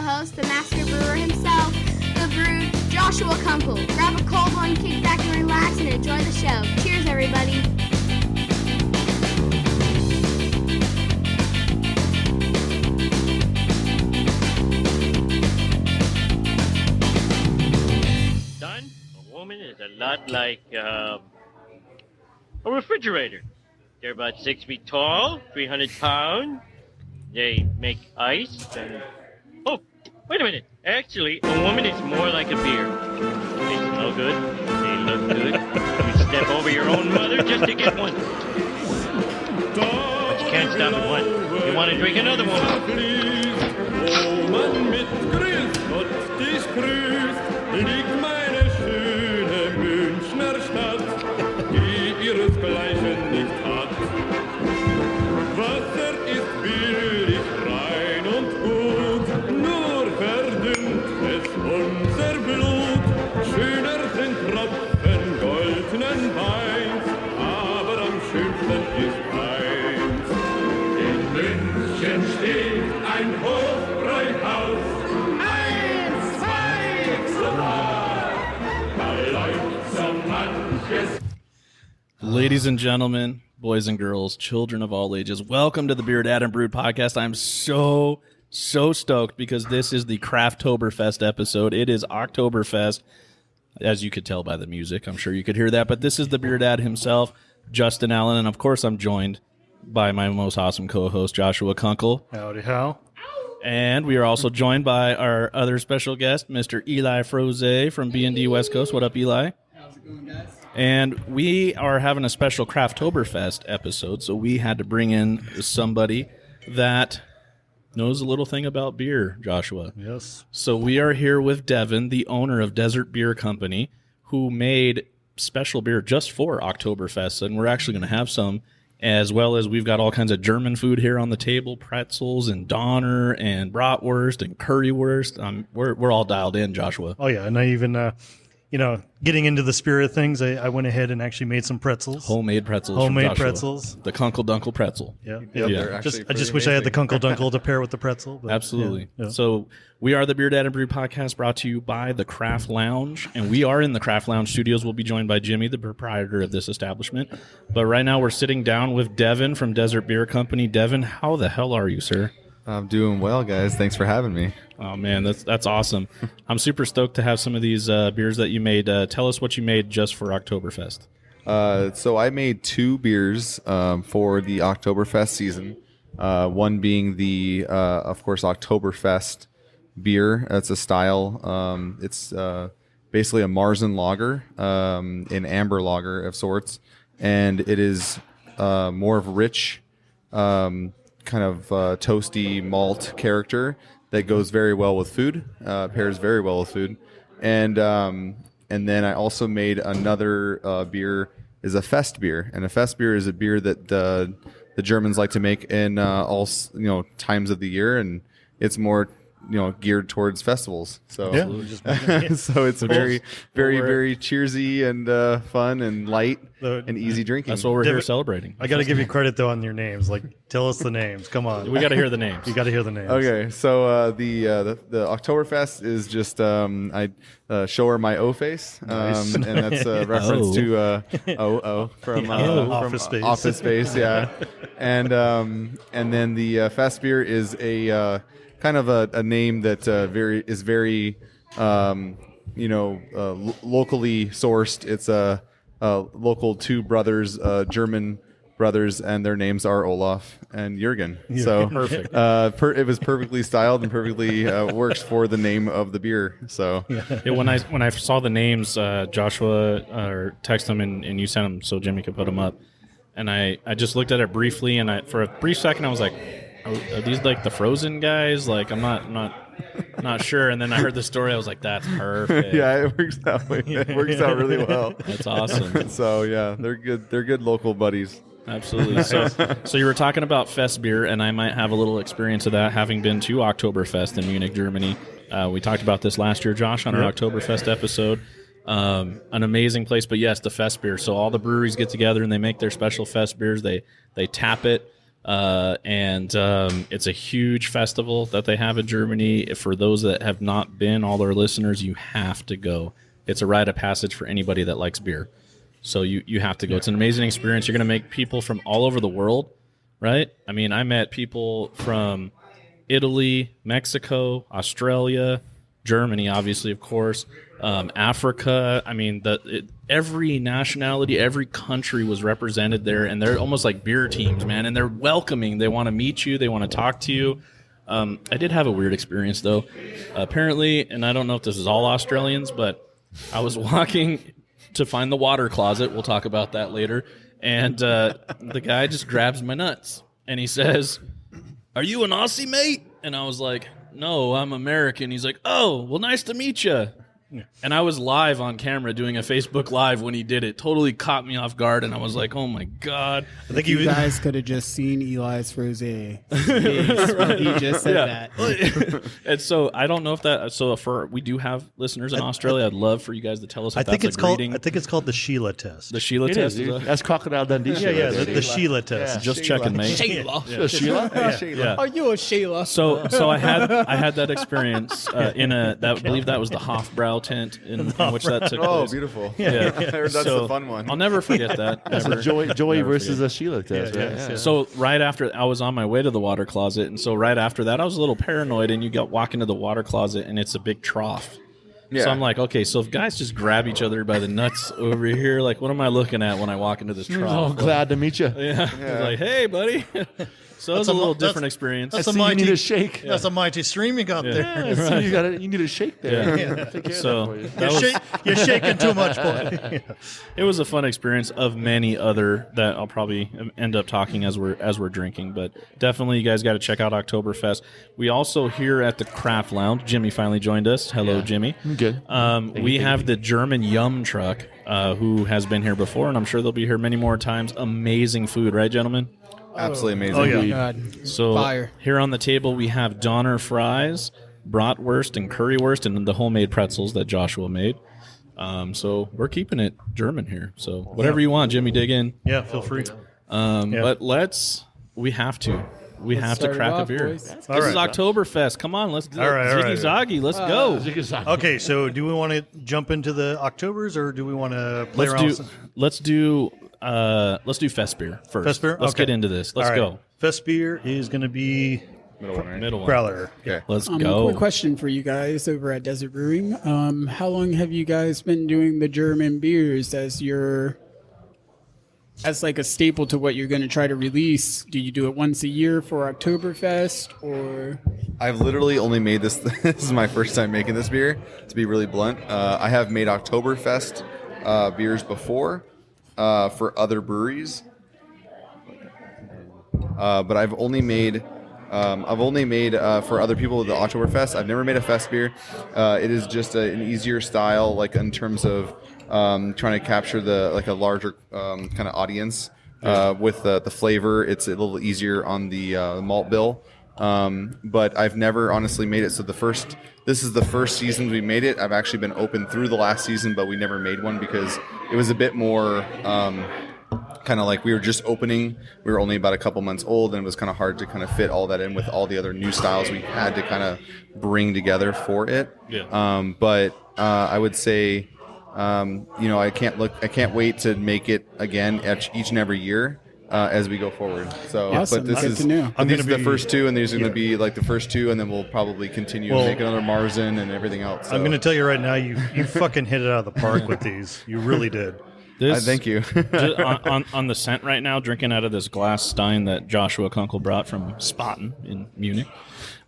co-host, the master brewer himself, the Brewed, Joshua Kunkel. Grab a cold one, kick back and relax, and enjoy the show. Cheers, everybody. Son, a woman is a lot like a refrigerator. They're about 6 feet tall, 300 pounds. They make ice. And... Oh, wait a minute. Actually, a woman is more like a beer. They smell good. They look good. You step over your own mother just to get one. But you can't stop at one. You want to drink another woman. Woman mit Grüß, Gott dich grüßt, liegt meine schöne Münchner Stadt, die ihresgleichen nicht hat. Wasser ist billig, rein und gut, nur verdünnt es unser Blut. Schöner sind Tropfen goldenen Weins, aber am schönsten ist eins. In München steht ein Hofbräuhaus, 1, 2, da läuft so manches. Ladies and gentlemen, boys and girls, children of all ages, welcome to the BeerDad and Brewed podcast. I'm so stoked because this is the Craftoberfest episode. It is Oktoberfest, as you could tell by the music. I'm sure you could hear that, but this is the BeerDad himself, Justin Allen, and of course I'm joined by my most awesome co-host, Joshua Kunkel. Howdy, how? And we are also joined by our other special guest, Mr. Eli Froze from B&D West Coast. What up, Eli? How's it going, guys? And we are having a special Craftoberfest episode, so we had to bring in somebody that knows a little thing about beer, Joshua. Yes. So we are here with Devon, the owner of Desert Beer Company, who made special beer just for Oktoberfest, and we're actually going to have some, as well as we've got all kinds of German food here on the table, pretzels and Donner and bratwurst and currywurst. We're all dialed in, Joshua. Oh, yeah. And I even, getting into the spirit of things, I went ahead and actually made some pretzels. Homemade pretzels. Homemade from Joshua. pretzels. The Kunkel Dunkel pretzel. Yeah. Yeah. I just wish I had the Kunkel Dunkel to pair with the pretzel. But Absolutely. Yeah. So we are the BeerDad and Brew podcast, brought to you by the Craft Lounge, and we are in the Craft Lounge studios. We'll be joined by Jimmy, the proprietor of this establishment. But right now we're sitting down with Devon from Desert Beer Company. Devon, how the hell are you, sir? I'm doing well, guys. Thanks for having me. Oh man, that's awesome. I'm super stoked to have some of these beers that you made. Tell us what you made just for Oktoberfest. So I made 2 beers for the Oktoberfest season. One being the, of course, Oktoberfest beer. That's a style. It's basically a Marzen lager, an amber lager of sorts, and it is more of rich, kind of toasty malt character that goes very well with food, pairs very well with food. And then I also made another beer, is a fest beer. And a fest beer is a beer that the Germans like to make in all times of the year, and it's more geared towards festivals. So so it's very cheersy and fun and light and easy drinking. That's what we're here celebrating. I got to give you credit, though, on your names. Like, tell us the names. Come on. We got to hear the names. You got to hear the names. Okay, so the Oktoberfest is just I show her my O face, Nice. and that's a reference to from Office Space. Office Space, yeah. And then the fest beer is a kind of a name that is very locally sourced. It's a local 2 brothers, German brothers, and their names are Olaf and Jürgen. Yeah. So Perfect. It was perfectly styled and perfectly works for the name of the beer. So Yeah, when I saw the names, Joshua text them and you sent them so Jimmy could put them up, and I just looked at it briefly, and for a brief second I was like, are these like the Frozen guys? Like, I'm not sure. And then I heard the story. I was like, that's perfect. yeah, it works out. It works out really well. That's awesome. So yeah, they're good. They're good local buddies. Absolutely. So you were talking about fest beer, and I might have a little experience of that, having been to Oktoberfest in Munich, Germany. We talked about this last year, Josh, on our Oktoberfest episode. An amazing place, but yes, the fest beer. So all the breweries get together and they make their special fest beers. They tap it. and it's a huge festival that they have in Germany. For those that have not been, all our listeners, you have to go. It's a rite of passage for anybody that likes beer. So you have to go. It's an amazing experience. You're going to make people from all over the world, right? I mean, I met people from Italy, Mexico, Australia, Germany, obviously, of course, Africa. I mean, every nationality, every country was represented there, and they're almost like beer teams, man. And they're welcoming. They want to meet you. They want to talk to you. I did have a weird experience, though. Apparently, and I don't know if this is all Australians, but I was walking to find the water closet. We'll talk about that later. And the guy just grabs my nuts, and he says, "Are you an Aussie, mate?" And I was like, "No, I'm American." He's like, "Oh, well, nice to meet you." Yeah. And I was live on camera doing a Facebook Live when he did it. Totally caught me off guard, and I was like, "Oh my god!" I think you guys could have just seen Eli's froze face when he just said that. And so I don't know if that. So we do have listeners in Australia. I'd love for you guys to tell us. If I think that's it's a called. greeting. I think it's called the Sheila test. The Sheila It test. is, dude. That's Crocodile Dundee. Yeah, the Sheila test. Just checking, mate. Sheila. Sheila? Yeah. Are you a Sheila? So I had that experience in I believe that was the Hofbrau tent in which that took Oh, place. beautiful. Yeah. I heard that's So the fun one. I'll never forget that. That's Never. a Joey Never versus forget. a Sheila test, right? yeah. So right after I was on my way to the water closet, and so right after that I was a little paranoid, and you walk into the water closet and it's a big trough. Yeah. So I'm like, okay, so if guys just grab each other by the nuts over here, like what am I looking at when I walk into this trough? Oh, glad to meet you. Yeah. Like, hey, buddy. So it was a little different experience. That's I a see you mighty need a shake. That's a mighty stream you got there. Yeah, so you need a shake there. Yeah. Take care So of that for you. that was, You're shaking too much, boy. it was a fun experience of many other that I'll probably end up talking as we're drinking. But definitely, you guys got to check out Oktoberfest. We also here at the Craft Lounge. Jimmy finally joined us. Hello, Jimmy. I'm good. We have the German Yum truck, who has been here before, and I'm sure they'll be here many more times. Amazing food, right, gentlemen? Absolutely amazing. Oh, yeah. God. So Fire. here on the table we have Donner fries, bratwurst, and currywurst, and the homemade pretzels that Joshua made. So we're keeping it German here. So whatever you want, Jimmy, dig in. Yeah, feel free. But we have to start it crack a off, beer. boys. This All is right. Oktoberfest. Come on, let's do All right, all right. Ziggy Zaggy. Let's go. Okay, so do we want to jump into the Octobers or do we want to play around? Let's do Fest beer first. Fest beer? Let's Okay. get into this. Let's All right. go. Fest beer is going to be Middle one. Growler. Okay. Let's A go. quick question for you guys over at Desert Brewing. How long have you guys been doing the German beers as like a staple to what you're going to try to release? Do you do it once a year for Oktoberfest or? I've literally only made this. This is my first time making this beer. To be really blunt, I have made Oktoberfest beers before for other breweries, but I've only made for other people the Oktoberfest. I've never made a fest beer. It is just an easier style, like in terms of trying to capture a larger kind of audience with the flavor. It's a little easier on the malt bill. But I've never honestly made it. So this is the first season we made it. I've actually been open through the last season, but we never made one because it was a bit more kind of like we were just opening. We were only about a couple months old, and it was kind of hard to kind of fit all that in with all the other new styles we had to kind of bring together for it. Yeah. But I would say, I can't wait to make it again each and every year. As we go forward. So, Awesome. but this Good is to know. these are the first two, and these are going to be like the first two, and then we'll probably continue Well, and make another Marzen and everything else. So. I'm going to tell you right now, you fucking hit it out of the park with these. You really did. Thank you. Just on the scent right now, drinking out of this glass stein that Joshua Kunkel brought from Spaten in Munich.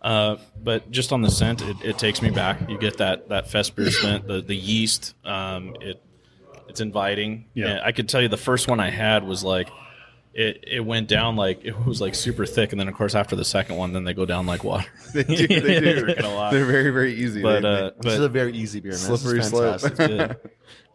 But just on the scent, it takes me back. You get that fest beer scent, the yeast. It's inviting. Yeah. And I could tell you the first one I had was like, it went down like it was like super thick, and then of course after the second one, then they go down like water. they do. Drinking a lot. They're very, very easy. But They- This is a very easy beer, man. slippery This is slope. fantastic. good.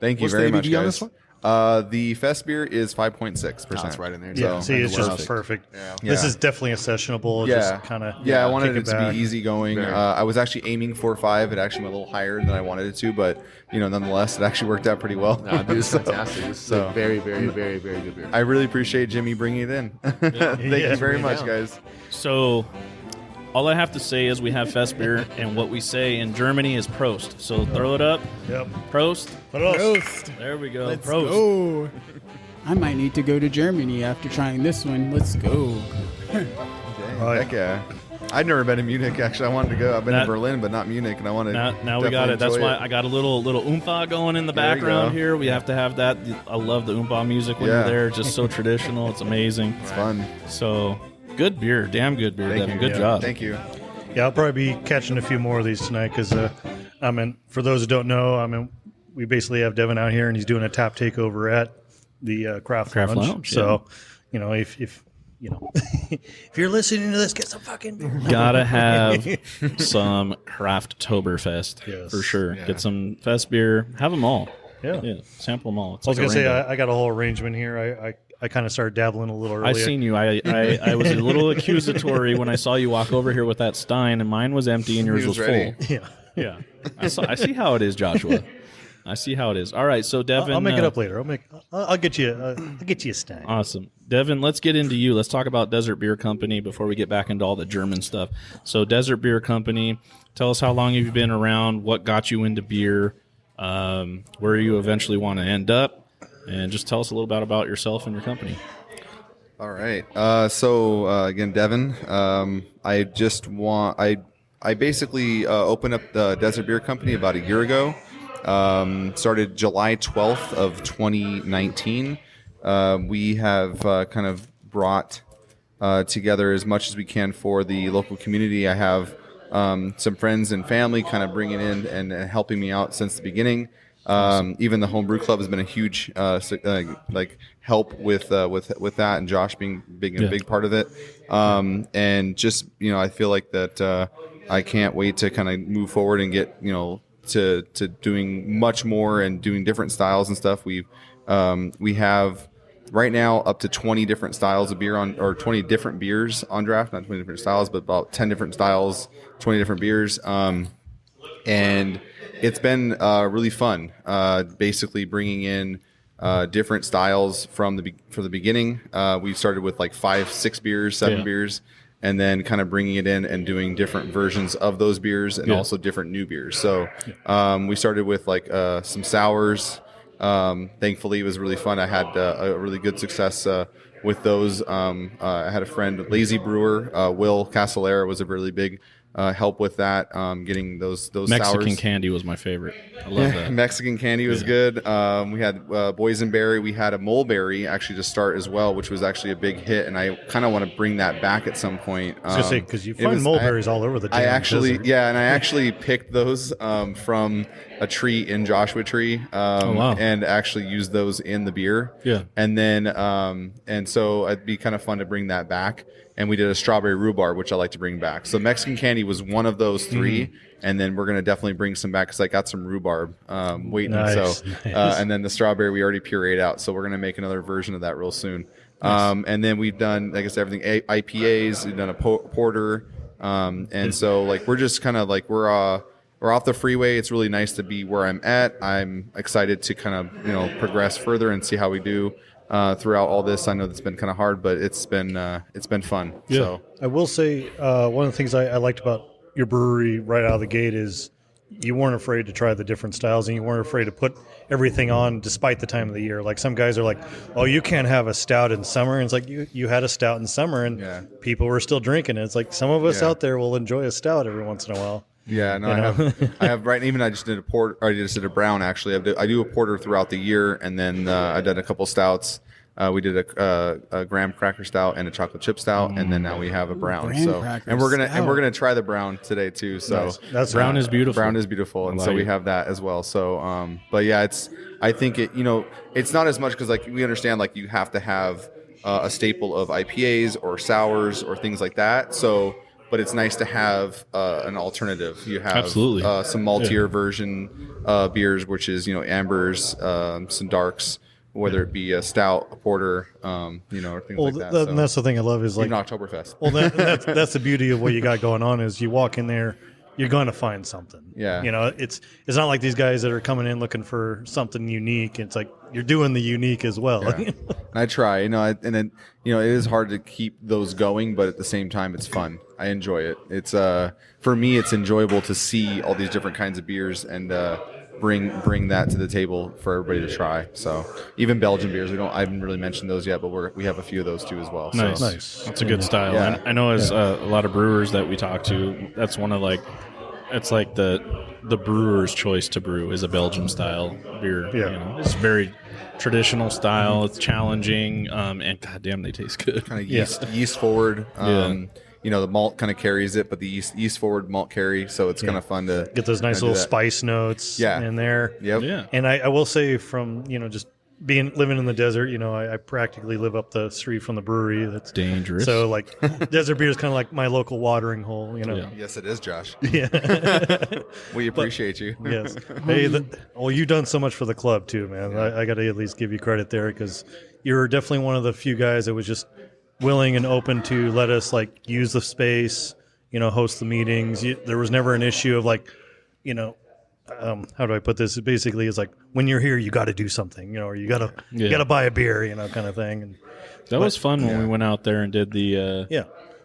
Thank you What's very the much, ABV on guys. this one? The fest beer is 5.6%. Oh, it's right in there. Yeah, see, it's just perfect. perfect. Yeah. This is definitely a sessionable. Just kind of. I wanted it to be easygoing. I was actually aiming for 5. It actually went a little higher than I wanted it to, but nonetheless, it actually worked out pretty well. No, dude, it's fantastic. This is a very, very, very, very good beer. I really appreciate Jimmy bringing it in. Thank you very much, guys. So, all I have to say is we have fest beer, and what we say in Germany is Prost. So throw it up. Yep. Prost. Prost. There we go. Let's Prost. go. I might need to go to Germany after trying this one. Let's go. Heck yeah. I'd never been in Munich, actually. I wanted to go. I've been to Berlin, but not Munich, and I want to. Now we got it. That's why I got a little oompa going in the background here. We have to have that. I love the oompa music when you're there. Just so traditional. It's amazing. It's fun. So, good beer. Damn good beer, Thank Devon. you. Good job. Thank you. Yeah, I'll probably be catching a few more of these tonight because, for those who don't know, we basically have Devon out here and he's doing a tap takeover at the Craft Lounge. So, if you're listening to this, get some fucking beer. Gotta have some Craftoberfest for sure. Yeah. Get some fest beer. Have them all. Yeah. Sample them all. It's I was like going to a say, rainbow. I got a whole arrangement here. I kind of started dabbling a little earlier. I seen you. I was a little accusatory when I saw you walk over here with that Stein, and mine was empty and yours was ready. full. Yeah. I see how it is, Joshua. I see how it is. All right, so Devon, I'll make it up later. I'll get you. I'll get you a Stein. Awesome, Devon. Let's get into you. Let's talk about Desert Beer Company before we get back into all the German stuff. So, Desert Beer Company. Tell us how long you've been around. What got you into beer? Where you eventually want to end up, and just tell us a little bit about yourself and your company. All right. Again, Devon. I basically opened up the Desert Beer Company about a year ago. Started July 12th of 2019. We have kind of brought together as much as we can for the local community. I have some friends and family kind of bringing in and helping me out since the beginning. Even the Homebrew Club has been a huge help with that, and Josh being a big part of it. And just I feel like that I can't wait to kind of move forward and get to doing much more and doing different styles and stuff. We have right now up to 20 different styles of beer or 20 different beers on draft, not 20 different styles, but about 10 different styles, 20 different beers. And it's been really fun, basically bringing in different styles from the beginning. We started with like 5, 6 beers, 7 beers, and then kind of bringing it in and doing different versions of those beers and also different new beers. So we started with like some sours. Thankfully, it was really fun. I had a really good success with those. I had a friend, Lazy Brewer, Will Castellera, was a really big help with that, getting those Mexican sours. candy was my favorite. I love that. Mexican candy was good. We had boysenberry. We had a mulberry actually to start as well, which was actually a big hit, and I kind of want to bring that back at some point. I was going to say, because you find mulberries all over the damn desert. And I actually picked those from a tree in Joshua Tree, and actually used those in the beer. Yeah. And then, and so it'd be kind of fun to bring that back. And we did a strawberry rhubarb, which I like to bring back. So Mexican candy was one of those 3, and then we're going to definitely bring some back because I got some rhubarb waiting. Nice. And then the strawberry we already pureed out, so we're going to make another version of that real soon. Nice. And then we've done, I guess, everything IPAs. We've done a porter, and so like we're just kind of like we're off the freeway. It's really nice to be where I'm at. I'm excited to kind of progress further and see how we do. Throughout all this, I know it's been kind of hard, but it's been fun. Yeah. So I will say one of the things I liked about your brewery right out of the gate is you weren't afraid to try the different styles, and you weren't afraid to put everything on despite the time of the year. Like some guys are like, "Oh, you can't have a stout in summer," and it's like you had a stout in summer, and people were still drinking it. It's like some of us out there will enjoy a stout every once in a while. Yeah, no, I have right. Even I just did a porter. I just did a brown actually. I do a porter throughout the year, and then I did a couple stouts. We did a graham cracker stout and a chocolate chip stout, and then now we have a brown. And we're gonna try the brown today too. So nice. That's brown is beautiful. Brown is beautiful, and so we have that as well. So, but yeah, I think it's not as much because like we understand like you have to have a staple of IPAs or sours or things like that. So. But it's nice to have an alternative. You have some maltier version beers, which is ambers, some darks, whether it be a stout, a porter, or things like that. And that's the thing I love is like even Oktoberfest. Well, that's the beauty of what you got going on is you walk in there, you're going to find something. Yeah. It's not like these guys that are coming in looking for something unique. It's like you're doing the unique as well. Yeah. I try, and then it is hard to keep those going, but at the same time, it's fun. I enjoy it. It's for me, it's enjoyable to see all these different kinds of beers and bring that to the table for everybody to try. So even Belgian beers, I haven't really mentioned those yet, but we have a few of those too as well. Nice. So. Nice. That's a good style. Yeah. And I know as a lot of brewers that we talk to, that's one of it's like the brewer's choice to brew is a Belgian style beer. Yeah. It's very traditional style. It's challenging, and goddamn, they taste good. Kind of yeast forward. The malt kind of carries it, but the yeast forward malt carry, so it's kind of fun to get those nice little spice notes in there. Yep. Yeah. And I will say from just living in the desert, I practically live up the street from the brewery. That's dangerous. So like desert beer is kind of like my local watering hole. Yeah. Yes, it is, Josh. Yeah. We appreciate you. Yes. Hey, you've done so much for the club too, man. I got to at least give you credit there because you're definitely one of the few guys that was just willing and open to let us use the space, host the meetings. There was never an issue of how do I put this? It basically is like when you're here, you got to do something, or you got to buy a beer, kind of thing. And that was fun when we went out there and did the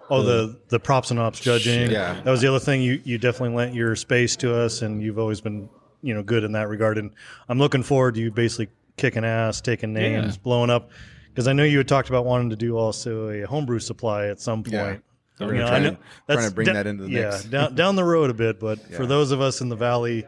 the props and ops judging. Yeah. That was the other thing. You definitely lent your space to us, and you've always been good in that regard. And I'm looking forward to you basically kicking ass, taking names, blowing up. Because I know you had talked about wanting to do also a homebrew supply at some point. Yeah. We're trying to bring that into the mix. Down the road a bit, but for those of us in the valley,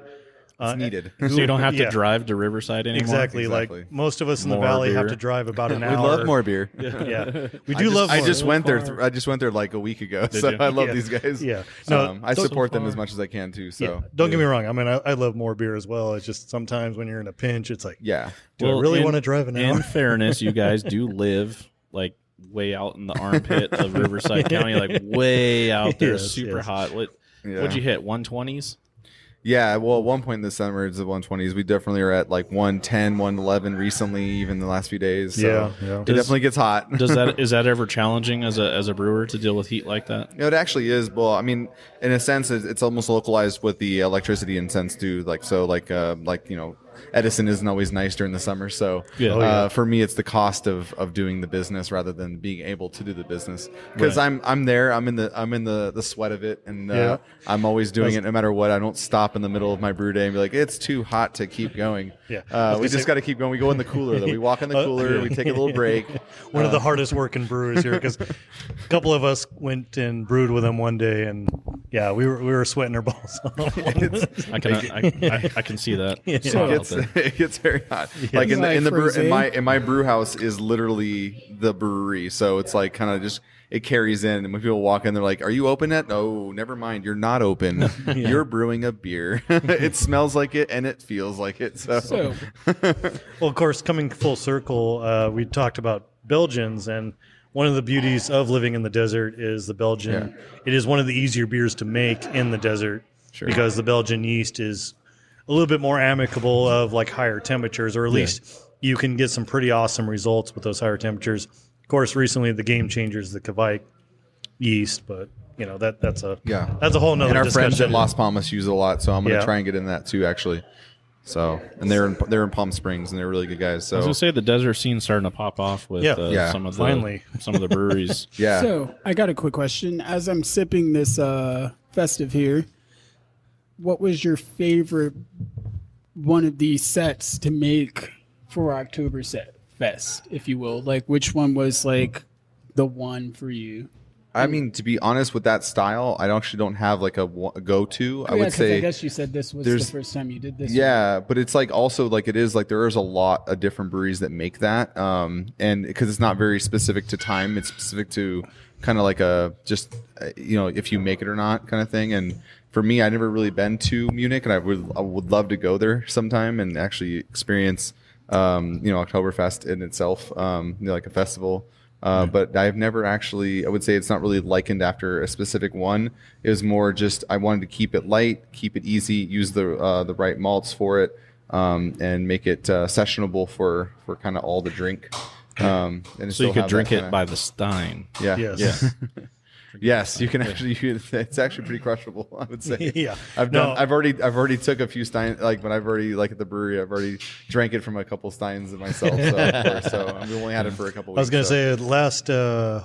it's needed. So you don't have to drive to Riverside anymore? Exactly. Like most of us in the valley have to drive about an hour. We love more beer. Yeah. We do love more. I just went there. I just went there like a week ago. So I love these guys. Yeah. No, I support them as much as I can too. So don't get me wrong. I mean, I love more beer as well. It's just sometimes when you're in a pinch, it's like, yeah. Do I really want to drive an hour? In fairness, you guys do live way out in the armpit of Riverside County, way out there, super hot. What'd you hit? 120s? Yeah, well, at one point in the summer, it's the 120s. We definitely are at 110, 111 recently, even the last few days. So it definitely gets hot. Is that ever challenging as a brewer to deal with heat like that? It actually is. Well, I mean, in a sense, it's almost localized with the electricity in sense too. Edison isn't always nice during the summer. So for me, it's the cost of doing the business rather than being able to do the business. Because I'm there. I'm in the sweat of it, and I'm always doing it no matter what. I don't stop in the middle of my brew day and be like, it's too hot to keep going. We just got to keep going. We go in the cooler though. We walk in the cooler. We take a little break. One of the hardest working brewers here because a couple of us went and brewed with him one day, and we were sweating our balls off. I can see that. It gets very hot. Like in my brew house is literally the brewery, so it's like kind of just it carries in, and when people walk in, they're like, "Are you open yet?" No, never mind. You're not open. You're brewing a beer. It smells like it and it feels like it. So. Well, of course, coming full circle, we talked about Belgians, and one of the beauties of living in the desert is the Belgian. Yeah. It is one of the easier beers to make in the desert because the Belgian yeast is a little bit more amicable of higher temperatures, or at least you can get some pretty awesome results with those higher temperatures. Of course, recently the game changer is the Kvike yeast, but that's a whole nother discussion. And our friends at Las Palmas use it a lot, so I'm going to try and get in that too, actually. So, and they're in Palm Springs, and they're really good guys. So I was gonna say the desert scene's starting to pop off with some of the breweries. Yeah. So I got a quick question. As I'm sipping this festive here, what was your favorite one of these sets to make for Oktoberfest, if you will? Which one was the one for you? I mean, to be honest, with that style, I actually don't have a go-to. I would say. I guess you said this was the first time you did this. Yeah, but it's also it is there is a lot of different breweries that make that, and because it's not very specific to time, it's specific to kind of if you make it or not kind of thing. And for me, I never really been to Munich, and I would love to go there sometime and actually experience Oktoberfest in itself, like a festival. But I've never actually, I would say it's not really likened after a specific one. It was more just, I wanted to keep it light, keep it easy, use the right malts for it. and make it sessionable for kind of all the drink. And So still you could have drink that it kinda- by the stein. Yeah. Yes. Yeah. Yes, you can actually. It's actually pretty crushable, I would say. Yeah. I've No. already took a few steins. Like when I've already at the brewery, I've already drank it from a couple steins myself. So of course, we've only had it for a couple weeks. I was going to so. say, at last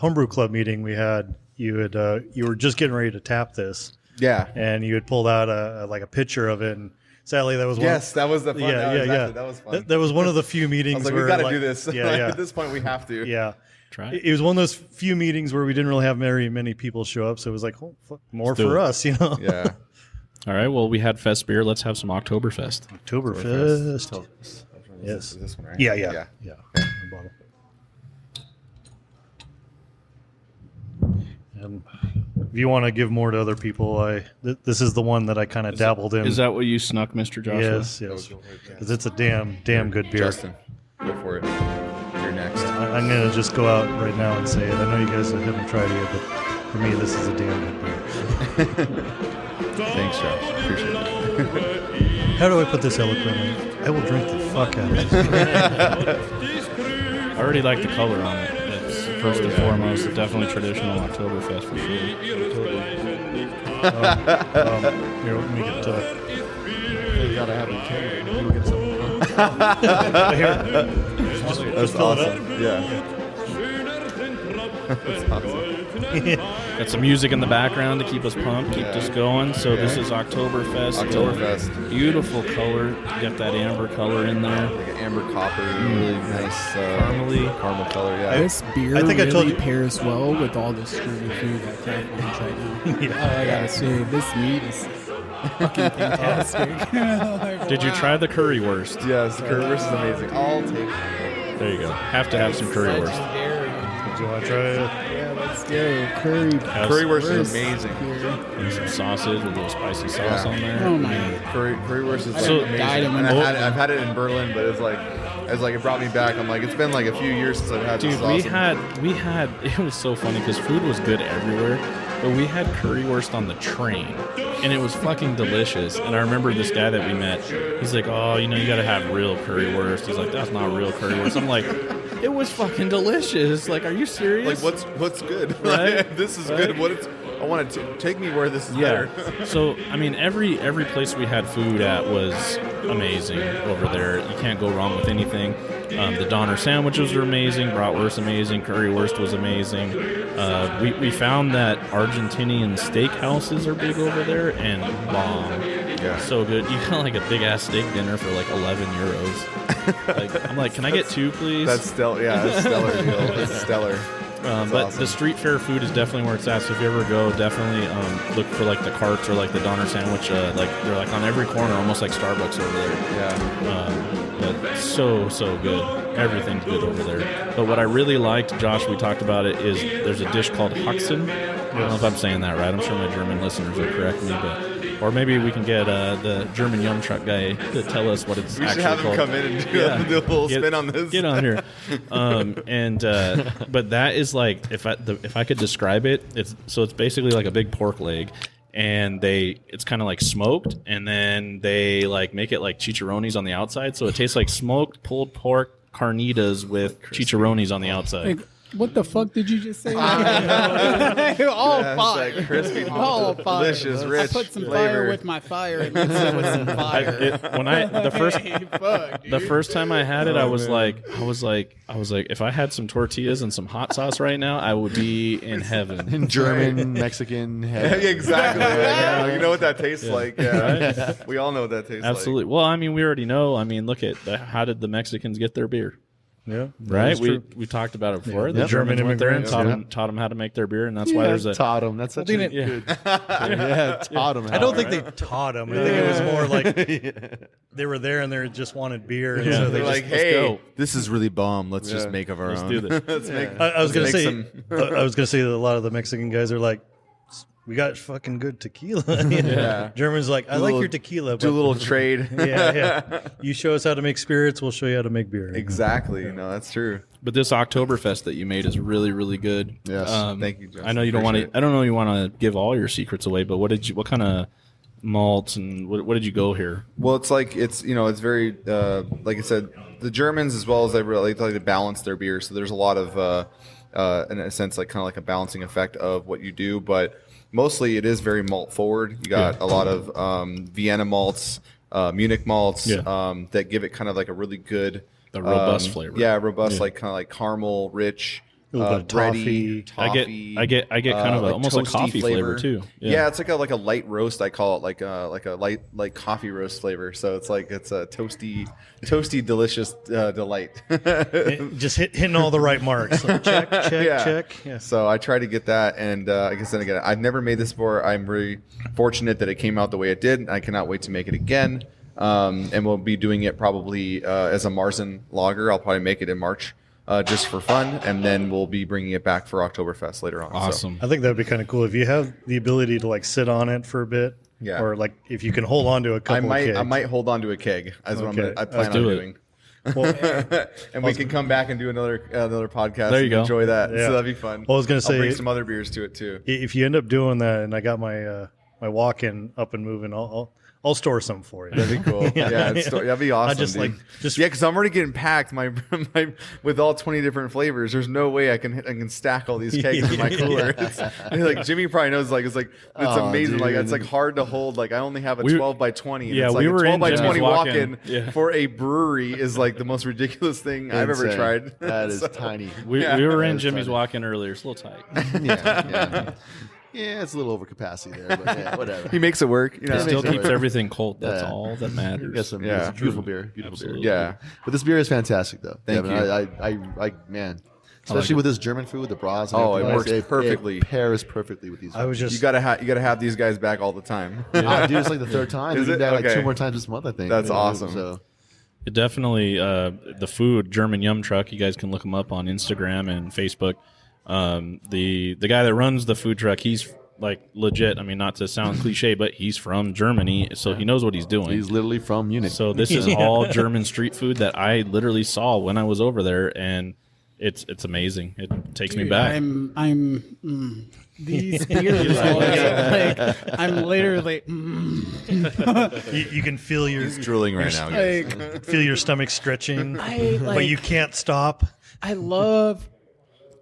homebrew club meeting we had, you were just getting ready to tap this, Yeah. and you had pulled out a picture of it, and sadly that was Yes, that was the fun. Yeah, yeah, yeah. That was fun. That was one of the few I meetings was like, where we got to do this. Yeah, Like, yeah, At this point, we have to. yeah. Try It was one of those few meetings where we didn't really have very many people show up, so it was like, oh, fuck, more Let's do for it. us, you know. Yeah. All right. Well, we had Fest beer. Let's have some Oktoberfest. Oktoberfest. Yes. This one, right? Yeah. The bottle. And if you want to give more to other people, this is the one that I kind of dabbled in. Is that what you snuck, Mr. Joshua? Yes. Because it's a damn good beer. Justin, go for it. You're next. I'm gonna just go out right now and say it. I know you guys haven't tried it yet, but for me, this is a damn good beer. Thanks, Josh. Appreciate it. How do I put this eloquently? I will drink the fuck out of it. I already like the color on it. It's first and foremost definitely traditional Oktoberfest for sure. Here, let me get You gotta have a can. You'll get some. here. That's fill it up. awesome. Yeah. That's awesome. Got some music in the background to keep us pumped, keep us going. So this is Oktoberfest. Oktoberfest. Beautiful color. You got that amber color in there. Like an amber copper, really nice caramel color. Yeah. This beer I think I really told you- pairs well with all the streaming food that Craft Lunch right now. Yeah. I gotta say, this meat is fucking fantastic. Like, Did you wow. try the currywurst? Yes, the currywurst is amazing. I'll take it. There you go. Have to have some currywurst. Legendary. Do you want to try it? Yeah, let's go. Curry. Currywurst is amazing. And some sausage with a little spicy sauce on there. Oh my. Currywurst is So- amazing. Died of And an- I've had it in Berlin, but it's like it brought me back. I'm like, it's been like a few years since I've had this. Dude, we had it was so funny because food was good everywhere, but we had currywurst on the train, and it was fucking delicious. And I remember this guy that we met. He's like, "Oh, you got to have real currywurst." He's like, "That's not real currywurst." I'm like, "It was fucking delicious." Like, are you serious? Like, what's good? Right? This is Right? good. I want to take me where this is Yeah. better. So I mean, every place we had food at was amazing over there. You can't go wrong with anything. The Donner sandwiches were amazing. Bratwurst amazing. Currywurst was amazing. We found that Argentinian steakhouses are big over there and bomb. Yeah. So good. You got like a big ass steak dinner for like 11 euros. Like, I'm like, can I get two, please? That's stellar. Yeah, that's stellar deal. That's stellar. But awesome. the street fair food is definitely where it's at. So if you ever go, definitely look for like the carts or like the Donner sandwich. Like they're like on every corner, almost like Starbucks over there. Yeah. But so good. Everything's good over there. But what I really liked, Josh, we talked about it, is there's a dish called Haxen. I don't know if I'm saying that right. I'm sure my German listeners will correct me, or maybe we can get the German Yum Truck guy to tell us what it's We should actually have him called. come in and do a little spin on this. Get on here. But that is like, if I could describe it, it's basically like a big pork leg, and it's kind of like smoked, and then they like make it like chicharrones on the outside, so it tastes like smoked pulled pork carnitas with chicharrones on the outside. Like, what the fuck did you just say? All Yeah, fire. it's like crispy, All fire. delicious, rich I put some flavor. fire with my fire and mixed it with some fire. The first time I had it, I was like, if I had some tortillas and some hot sauce right now, I would be in heaven. In German, Mexican. Yeah, exactly. Yeah, you know what that tastes like. Yeah. Right? We all know what that tastes Absolutely. Well, I mean, we already know. I mean, look at how did the Mexicans get their beer? Yeah. Right, That's true. we talked about it before. Yeah. The Yep. Germans German went there and immigrants, taught them how to make their beer, and that's why there's a taught him. That's such a didn't- good. Yeah, taught him. I don't think they taught them. I think it was more like they were there and they just wanted beer. And Yeah. so They're they like, just, hey, go. this is really bomb. Let's just make of our Let's own. do this. Let's make. I was gonna make say, some- I was gonna say that a lot of the Mexican guys are like, we got fucking good tequila. Yeah. Germans are like, I Do a like little- your tequila. do a but- little trade. yeah. You show us how to make spirits, we'll show you how to make beer. Exactly. No, that's true. But this Oktoberfest that you made is really, really good. Yes. Thank you, Justin. I know you don't want to. Appreciate it. I don't know you want to give all your secrets away, but what kind of malts and what did you go here? Well, it's very like I said, the Germans as well as they really like to balance their beer. So there's a lot of in a sense like kind of like a balancing effect of what you do, but mostly it is very malt forward. You got a lot of Vienna malts, Munich malts that give it kind of like a really good robust flavor. Yeah, robust like kind of like caramel rich. A little bit of bready, toffee. toffee. I get kind of almost a toasty coffee flavor too. Yeah, it's like a light roast. I call it like a light coffee roast flavor. So it's a toasty, delicious delight. Just hitting all the right marks. Like check. Yeah. So I try to get that, and I guess then again, I've never made this before. I'm very fortunate that it came out the way it did. I cannot wait to make it again. And we'll be doing it probably as a Marzen lager. I'll probably make it in March. Just for fun, and then we'll be bringing it back for Oktoberfest later on. Awesome. I think that would be kind of cool if you have the ability to like sit on it for a bit. Yeah. Or like if you can hold on to a couple of kegs. I might hold on to a keg. That's what I plan on doing. Well, and we can come back and do another podcast. There you go. Enjoy that. Yeah. So that'd be fun. Well, I was gonna say I'll bring some other beers to it too. If you end up doing that, and I got my my walk-in up and moving, I'll store some for you. That'd be cool. That'd be awesome. Because I'm already getting packed. My with all 20 different flavors. There's no way I can stack all these kegs in my cooler. Like Jimmy probably knows. It's amazing. Dude. Like it's like hard to hold. Like I only have a 12 by 20. And Yeah, it's like we were a 12 in by Jimmy's 20 walk-in. walk-in for a brewery is like the most ridiculous thing I've ever Insane. tried. That is tiny. We were in That's Jimmy's funny. walk-in earlier. It's a little tight. Yeah, it's a little over capacity there, but yeah, whatever. He makes it work. You know? It still makes it keeps work. everything cold. That's Yeah. all that matters. You got some Yeah. it's a beautiful beer. Beautiful Absolutely. beer. Yeah. But this beer is fantastic, though. Thank Devin. you. I man. Especially with this German food, the bras. And Oh, it everything, works perfectly. It pairs perfectly with these. I was just You gotta have these guys back all the time. I do. It's like the third time. Is We it? did that like Okay. 2 more times this month, I think. That's You know, awesome. So It definitely the food German Yum Truck. You guys can look him up on Instagram and Facebook. The guy that runs the food truck, he's like legit. I mean, not to sound cliche, but he's from Germany, so he knows what he's doing. he's literally from Munich. So this is all German street food that I literally saw when I was over there, and it's amazing. It takes me back. These beers like I'm literally you can feel your He's drooling right now. Guys. like feel your stomach stretching, like but you can't stop. I love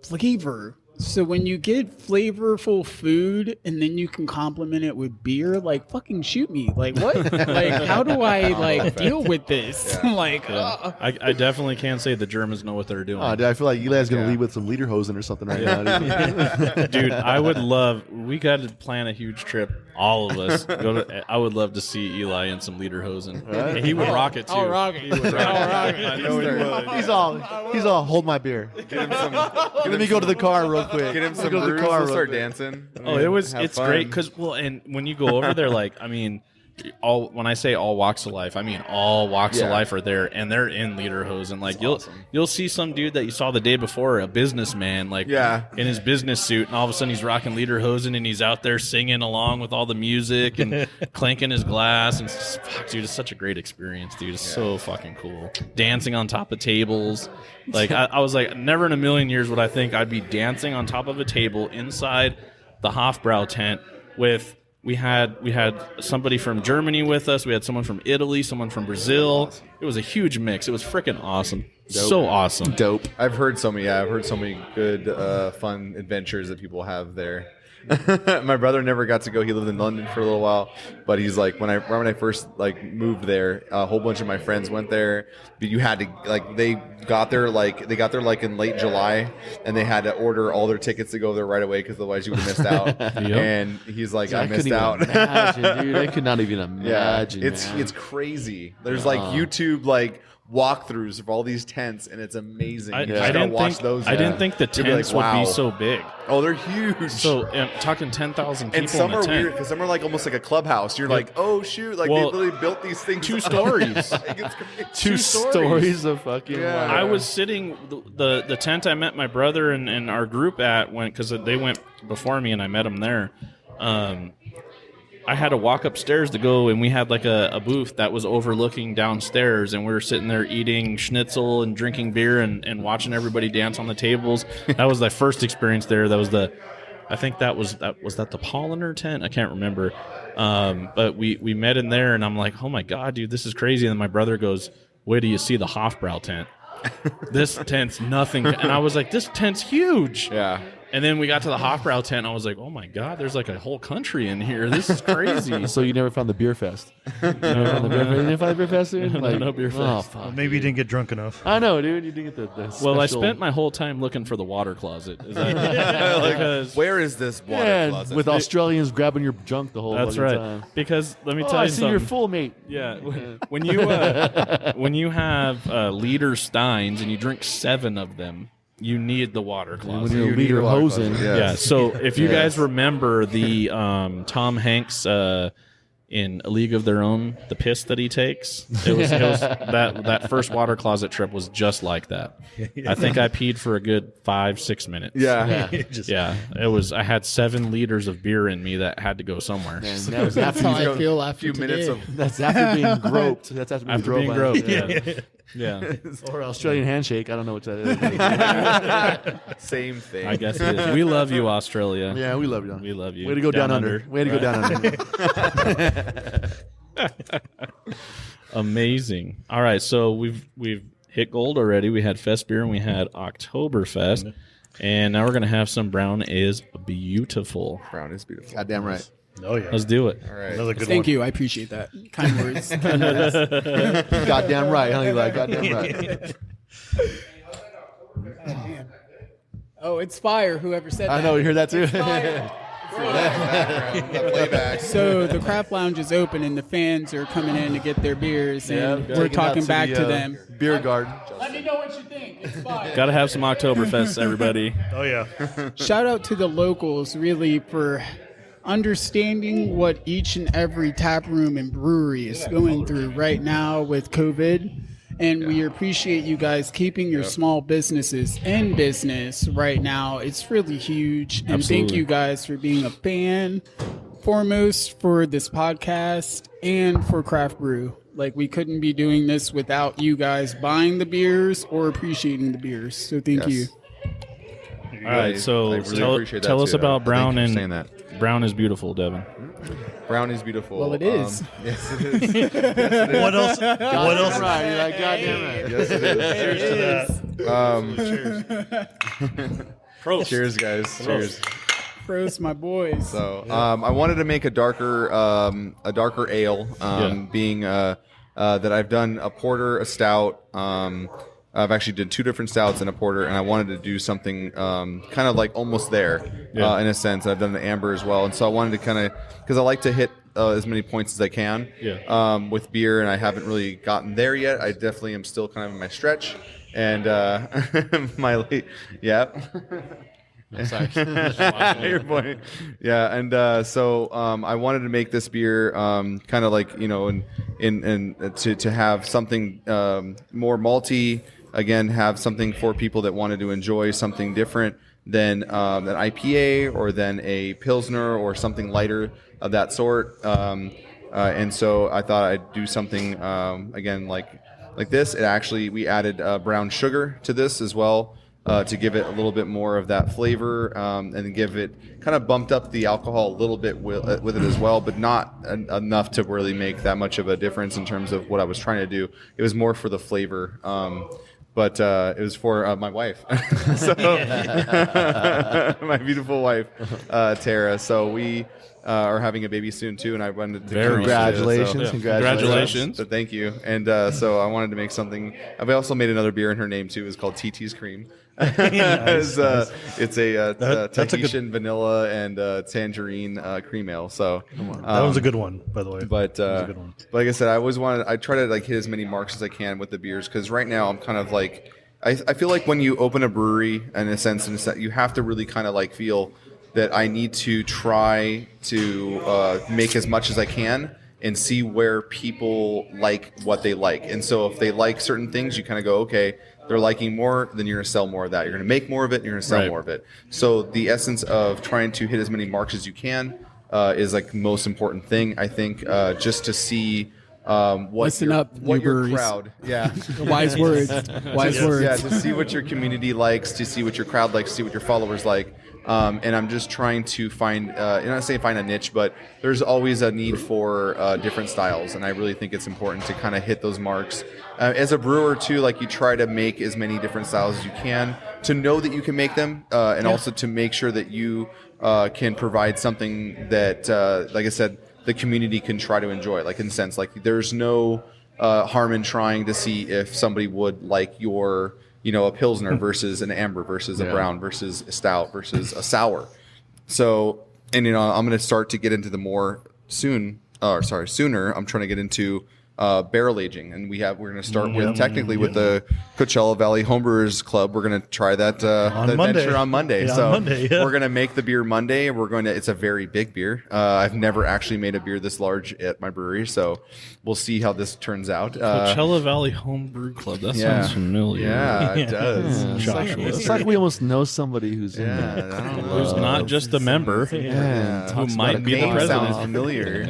flavor. So when you get flavorful food and then you can complement it with beer, like fucking shoot me. Like what? Like how do I like deal with this? Like I definitely can't say the Germans know what they're doing. Dude, I feel like Eli's gonna leave with some lederhosen or something right now. Dude, I would love. We got to plan a huge trip. All of us. I would love to see Eli in some lederhosen. Right? He would rock it too. I'll rock it. He would rock it. I know he would. He's all hold my beer. Let me go to the car real quick. Get him some Go to the brews. car We'll real start quick. dancing. Oh, it's fun. great because and when you go over there, like I mean, when I say all walks of life, I mean all walks of Yeah. life are there, and they're in lederhosen. Like That's you'll awesome. see some dude that you saw the day before, a businessman, like Yeah. in his business suit, and all of a sudden he's rocking lederhosen and he's out there singing along with all the music and clanking his glass. And it's just, fuck, dude, it's such a great experience, dude. It's so fucking cool. Dancing on top of tables. Like I was like, never in a million years would I think I'd be dancing on top of a table inside the Hofbrau tent with. We had somebody from Germany with us. We had someone from Italy, someone from Brazil. It was a huge mix. It was freaking awesome. So awesome. Dope. I've heard so many good fun adventures that people have there. My brother never got to go. He lived in London for a little while, but he's like when I first like moved there, a whole bunch of my friends went there. But you had to like they got there like in late July, and they had to order all their tickets to go there right away because otherwise you would have missed out. And he's like, I missed couldn't out. even imagine, dude. I could not even imagine. It's crazy. There's like YouTube like walkthroughs of all these tents, and it's amazing. I You just gotta didn't watch think those. I didn't think the You'll be like, tents would wow. be so big. Oh, they're huge. So talking 10,000 people and some in a are tent. weird because some are like almost like a clubhouse. You're like, oh shoot, like Well, they literally built these things. 2 up. stories. Like, it's crazy. Two stories of fucking. Yeah. wow. I was sitting the tent I met my brother and our group at because they went before me and I met them there. I had to walk upstairs to go, and we had like a booth that was overlooking downstairs, and we were sitting there eating schnitzel and drinking beer and watching everybody dance on the tables. That was the first experience there. That was the I think that was the Polliner tent. I can't remember. But we met in there, and I'm like, oh my god, dude, this is crazy. And then my brother goes, wait till you see the Hofbrau tent. This tent's nothing. And I was like, this tent's huge. Yeah. And then we got to the Hofbrau tent, and I was like, oh my god, there's like a whole country in here. This is crazy. So you never found the beer fest? You never found the beer fest? You didn't find the beer fest, dude? No beer Oh, fest. fuck. Maybe you didn't get drunk enough. I know, dude. You didn't get the Well, I special- spent my whole time looking for the water closet. Is that because Where is this water Yeah, closet? with Australians grabbing your junk the whole that's fucking right. time. Because let me Oh, tell I you see something. you're full, mate. Yeah, when you have liter steins and you drink 7 of them, you need the water closet. When you're a You leader need a water hosing. closet, Yeah. So if you Yes. guys remember the Tom Hanks in A League of Their Own, the piss that he takes, it was that first water closet trip was just like that. I think I peed for a good 5-6 minutes. Yeah. Just- Yeah, it was. I had 7 liters of beer in me that had to go somewhere. And that was That's after, how I feel after few minutes today. of that's after being groped. That's after being After being groped. groped, by- yeah. Or Australian handshake. I don't know what that is. same thing. I guess it is. We love you, Australia. Yeah, we love you. We love you. Way to go down under. Way to go down under. Amazing. All right, so we've hit gold already. We had Fest beer and we had Oktoberfest, and now we're gonna have some Brown is Beautiful. Brown is beautiful. Goddamn right. Oh yeah. Let's do it. All right. Another good Thank one. you. I appreciate that. Kind words. Goddamn right. Honey, like goddamn right. Oh, it's fire. Whoever said that. I know. You heard that too. Fire. The playback. So the craft lounge is open and the fans are coming in to get their beers, and Yeah, we're taking that talking back the, to them. Beer garden. Let me know what you think. It's fire. Got to have some Oktoberfest, everybody. Oh yeah. Shout out to the locals, really, for understanding what each and every tap room and brewery is going through right now with COVID. And we appreciate you guys keeping your small businesses in business right now. It's really huge. And thank Absolutely. you guys for being a fan, foremost for this podcast and for Craft Brew. Like, we couldn't be doing this without you guys buying the beers or appreciating the beers. So thank you. All right, so I really tell appreciate that us too. about Thank Brown you for and saying that. Brown is Beautiful, Devon. Brown is beautiful. Well, it is. Yes, it is. What else? What else? Right. You're like, goddamn right. Yes, it is. Cheers to that. Cheers, guys. Cheers. Prost, my boys. So, I wanted to make a darker ale, being that I've done a porter, a stout. I've actually did 2 different stouts and a porter, and I wanted to do something kind of like almost there in a sense. I've done the amber as well, and so I wanted to kind of, because I like to hit as many points as I can with beer, and I haven't really gotten there yet. I definitely am still kind of in my stretch, and Sorry. Your point. Yeah, and so I wanted to make this beer kind of like, you know, and to have something more malty. Again, have something for people that wanted to enjoy something different than an IPA or than a Pilsner or something lighter of that sort. And so I thought I'd do something again like this. It actually, we added brown sugar to this as well. To give it a little bit more of that flavor, and give it kind of bumped up the alcohol a little bit with it as well, but not enough to really make that much of a difference in terms of what I was trying to do. It was more for the flavor, but it was for my wife, so my beautiful wife, Tara. So we are having a baby soon too, and I wanted to Congratulations. So, Congratulations. so thank you. And so I wanted to make something. I also made another beer in her name too. It's called TT's Cream. It's a That's a Tahitian vanilla and tangerine cream ale. So That was a good one, by the way. but a good one. like I said, I try to like hit as many marks as I can with the beers, because right now I'm kind of like I feel like when you open a brewery, in a sense, you have to really kind of like feel that I need to try to make as much as I can and see where people like what they like. And so if they like certain things, you kind of go, okay, they're liking more, then you're going to sell more of that. You're going to make more of it, and you're going to sell more of it. So the essence of trying to hit as many marks as you can is like the most important thing, I think, just to see what Listen up, what new your breweries. crowd, Wise words. Wise words. yeah, to see what your community likes, to see what your crowd likes, to see what your followers like. And I'm just trying to find, not say find a niche, but there's always a need for different styles. And I really think it's important to kind of hit those marks. As a brewer, too, like you try to make as many different styles as you can to know that you can make them and also to make sure that you can provide something that, like I said, the community can try to enjoy. Like in the sense, like there's no harm in trying to see if somebody would like your a Pilsner versus an amber versus a brown versus a stout versus a sour. So, and I'm going to start to get into the more sooner. I'm trying to get into barrel aging, and we're going to start with with the Coachella Valley Homebrewers Club. We're going to try that venture on Monday. We're going to make the beer Monday. It's a very big beer. I've never actually made a beer this large at my brewery, so we'll see how this turns out. Coachella Valley Homebrew Club. That sounds familiar. Yeah, it does. It's like we almost know somebody who's in that. Who's not just a member, who might be the president. Sounds familiar.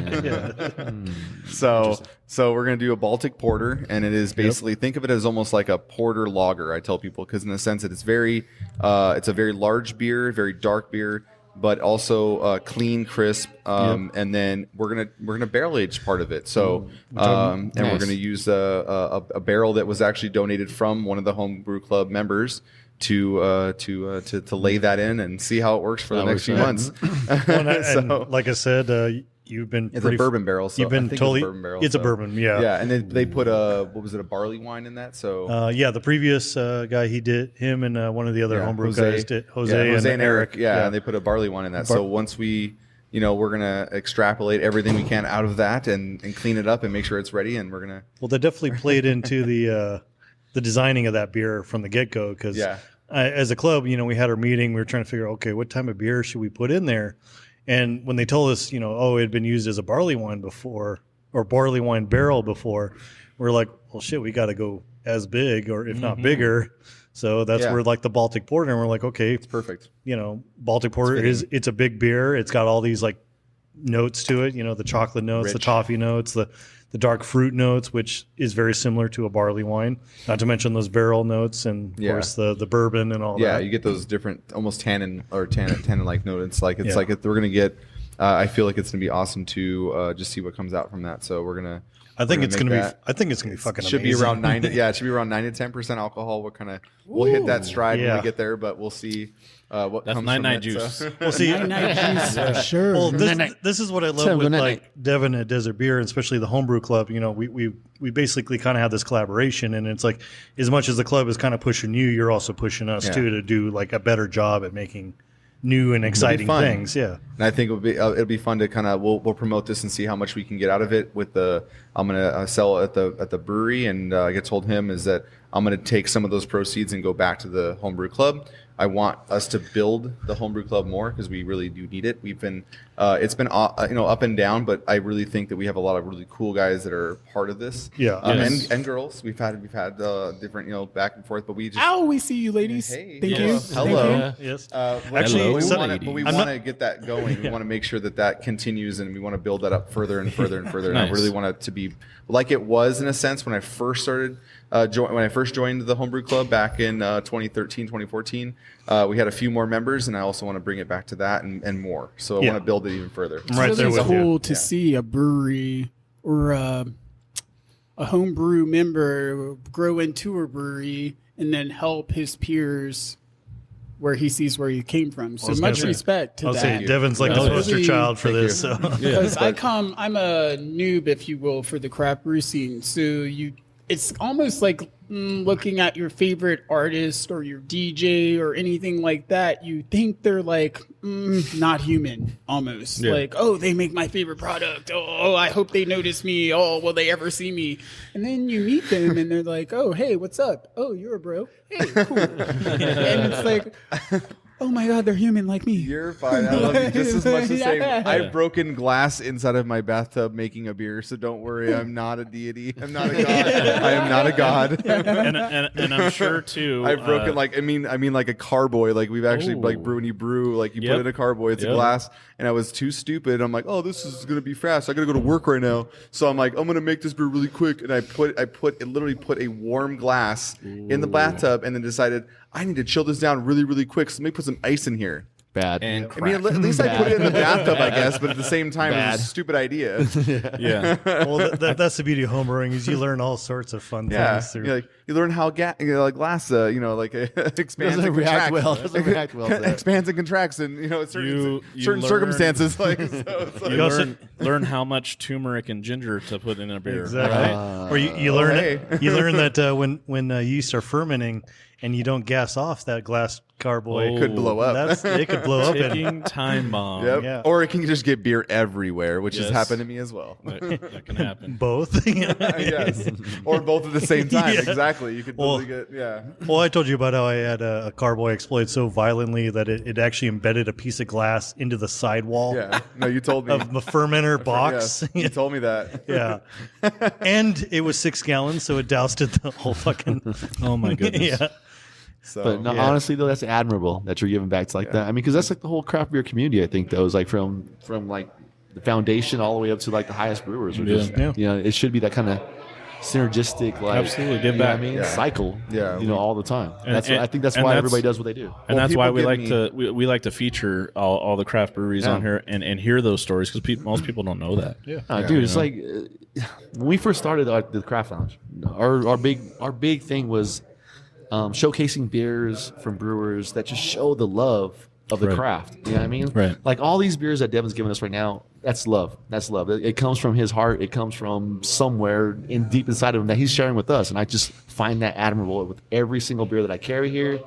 So we're going to do a Baltic Porter, and it is basically, think of it as almost like a porter lager, I tell people, because in the sense that it's it's a very large beer, very dark beer, but also clean, crisp, and then we're gonna barrel age part of it. So and we're going to use a barrel that was actually donated from one of the Homebrew Club members to lay that in and see how it works for the next few months. And like I said, you've been it's a bourbon barrel. So you've been totally. It's a bourbon, yeah. And then they put a barley wine in that. So the previous guy him and one of the other homebrew guys did Jose and Eric. And they put a barley wine in that. So once we we're gonna extrapolate everything we can out of that and clean it up and make sure it's ready. And we're gonna. Well, that definitely played into the designing of that beer from the get go because as a club, we had our meeting. We were trying to figure out, okay, what type of beer should we put in there. And when they told us, it had been used as a barley wine before or barley wine barrel before, we're like, well, shit, we got to go as big or if not bigger. So that's where like the Baltic Porter, and we're like, okay, it's perfect. Baltic Porter it's a big beer. It's got all these like notes to it, the chocolate notes, the toffee notes, the dark fruit notes, which is very similar to a barley wine. Not to mention those barrel notes and of course the bourbon and all that. Yeah, you get those different almost tannin like notes. Like it's like we're gonna get. I feel like it's gonna be awesome to just see what comes out from that. So we're gonna. I think it's gonna be fucking. Should amazing. be around 9. It should be around 9 to 10% alcohol. We'll hit that stride when we get there, but we'll see. What That's comes night from night it, juice. So. We'll see. Night juice, for sure. Well, this is what I love with like Devon at Desert Beer, and especially the Homebrew Club. We basically kind of have this collaboration, and it's like as much as the club is kind of pushing you, you're also pushing us too to do like a better job at making new and exciting things. Yeah, and I think it'll be fun to kind of we'll promote this and see how much we can get out of it. I'm gonna sell it at the brewery, and I told him is that I'm gonna take some of those proceeds and go back to the Homebrew Club. I want us to build the Homebrew Club more because we really do need it. We've been it's been up and down, but I really think that we have a lot of really cool guys that are part of this. Yeah, and girls. We've had different back and forth, but we just we see you, ladies. Hey, thank you. Hello. Thank you. yes. Actually, we want to ladies. get that going. We want to make sure that continues, and we want to build that up further and further and further. Nice. And I really want it to be like it was in a sense when I first started. When I first joined the Homebrew Club back in 2013, 2014, we had a few more members, and I also want to bring it back to that and more. So I want to build it even further. I'm right there It's with cool you. to see a brewery or a homebrew member grow into a brewery and then help his peers where he sees where he came from. So much respect to I'll that. say Devon's like the poster child for this. So. Because I'm a noob, if you will, for the craft brew scene. So it's almost like looking at your favorite artist or your DJ or anything like that. You think they're like not human, almost like, oh, they make my favorite product. Oh, I hope they notice me. Oh, will they ever see me? And then you meet them and they're like, oh, hey, what's up? Oh, you're a bro. Hey, cool. And it's like, oh my God, they're human like me. You're fine. I love you just as much as same. I've broken glass inside of my bathtub making a beer, so don't worry. I'm not a deity. I'm not a god. I am not a god. and I'm sure too. I've broken I mean like a carboy. Like we've actually like brew like you put it in a carboy. It's a glass, and I was too stupid. I'm like, oh, this is gonna be fast. I gotta go to work right now. So I'm like, I'm gonna make this beer really quick, and I literally put a warm glass in the bathtub, and then decided I need to chill this down really, really quick. So let me put some ice in here. Bad. and I mean, crack. at least I put it in the bathtub, I guess, but at the same time, it Bad. was a stupid idea. Yeah. Well, that's the beauty of homebrewing is you learn all sorts of fun Yeah, things through. you learn how glass, expands Doesn't and react contracts. well. Doesn't react well to that. Expands and contracts, in certain You learn- circumstances. Like, so it's like, You learn how much turmeric and ginger to put in a beer. Exactly. Right? Or you learn hey. you learn that when yeast are fermenting and you don't gas off that glass carboy, It could blow up. it could blow up. Ticking time bomb. Yep. Yeah. Or it can just get beer everywhere, which has Yes. happened to me as well. That can happen. Both. Yes. Or both at the same time. Yeah. Exactly. You could Well- totally get, yeah. Well, I told you about how I had a carboy explode so violently that it actually embedded a piece of glass into the sidewall Yeah. No, you told me. of the fermenter box. Yes, you told me that. Yeah. And it was 6 gallons, so it doused it the whole fucking. Oh my goodness. Yeah. So, But no, yeah. honestly, though, that's admirable that you're giving back to like that. I mean, because that's like the whole craft beer community. I think though is like from like the foundation all the way up to like the highest brewers. Or just, Yeah. it should be that kind of synergistic, like Absolutely, give you know what back. I mean, Yeah. cycle. Yeah. all the time. And- That's and- I think that's and why that's- everybody does what they do. And Well, that's why people we give like me- to we like to feature all the craft breweries Yeah. on here and hear those stories because most people don't know that. Yeah. Dude, it's like when we first started the craft lounge, our big thing was showcasing beers from brewers that just show the love of the Right. craft. You know what I mean? Right. Like all these beers that Devon's giving us right now, that's love. That's love. It comes from his heart. It comes from somewhere deep inside of him that he's sharing with us. And I just find that admirable with every single beer that I carry here.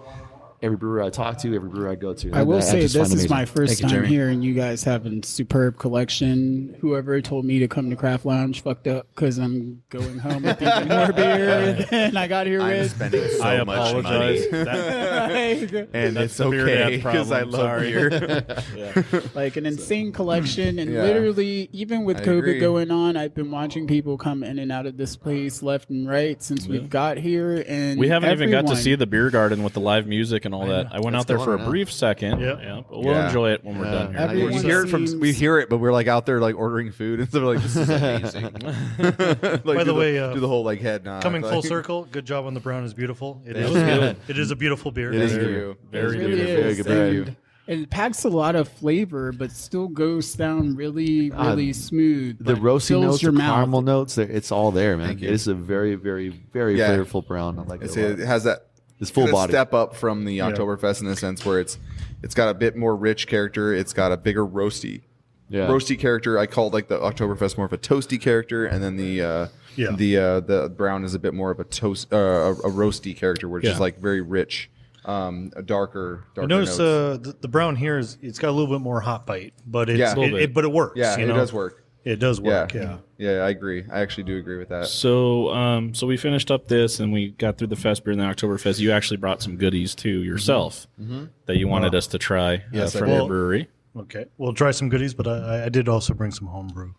Every brewer I talk to, every brewer I go to. I will say just this find is my amazing. first Thank you, time Jeremy. hearing you guys having superb collection. Whoever told me to come to Craft Lounge fucked up because I'm going home with even more beer than I got here I'm with. spending so I much apologize. money. Like, And That's it's the okay BeerDad because I problem, love sorry. beer. like an insane collection, and Yeah. literally, even with I COVID agree. going on, I've been watching people come in and out of this place left and right since we've got here. And We haven't even got to everyone- see the beer garden with the live music and all that. I went out there going for a on now. brief second. Yep. Yeah, but we'll Yeah. enjoy it when we're done here. Everyone We hear it seems- we hear it, but we're like out there like ordering food and stuff like this is amazing. Like, By the way, do the whole like head nod. Coming full like, circle, good job on the brown is beautiful. It Thank is. you. It is a beautiful beer. Thank is good. you. Very It really beautiful. Very is. good beer. And it packs a lot of flavor, but still goes down really smooth. The but roasty fills notes, your the mouth. caramel notes, it's all there, man. Thank you. It's a very, very, very Yeah. flavorful brown. I like it. It's, a lot. it has that It's full kinda body. step up from the Oktoberfest in the sense where it's got a bit more rich character. It's got a bigger roasty character. I called like the Oktoberfest more of a toasty character, and then the brown is a bit more of a roasty character, where it's just Yeah. like very rich, a darker. I notice notes. the brown here it's got a little bit more hot bite, but Yeah. A little bit. but it works. Yeah, you it know? does work. It does work. Yeah. Yeah. I agree. I actually do agree with that. So, so we finished up this and we got through the fest beer and the Oktoberfest. You actually brought some goodies too yourself that you wanted us to try Yes, I from did. your brewery. Okay, we'll try some goodies, but I did also bring some homebrew.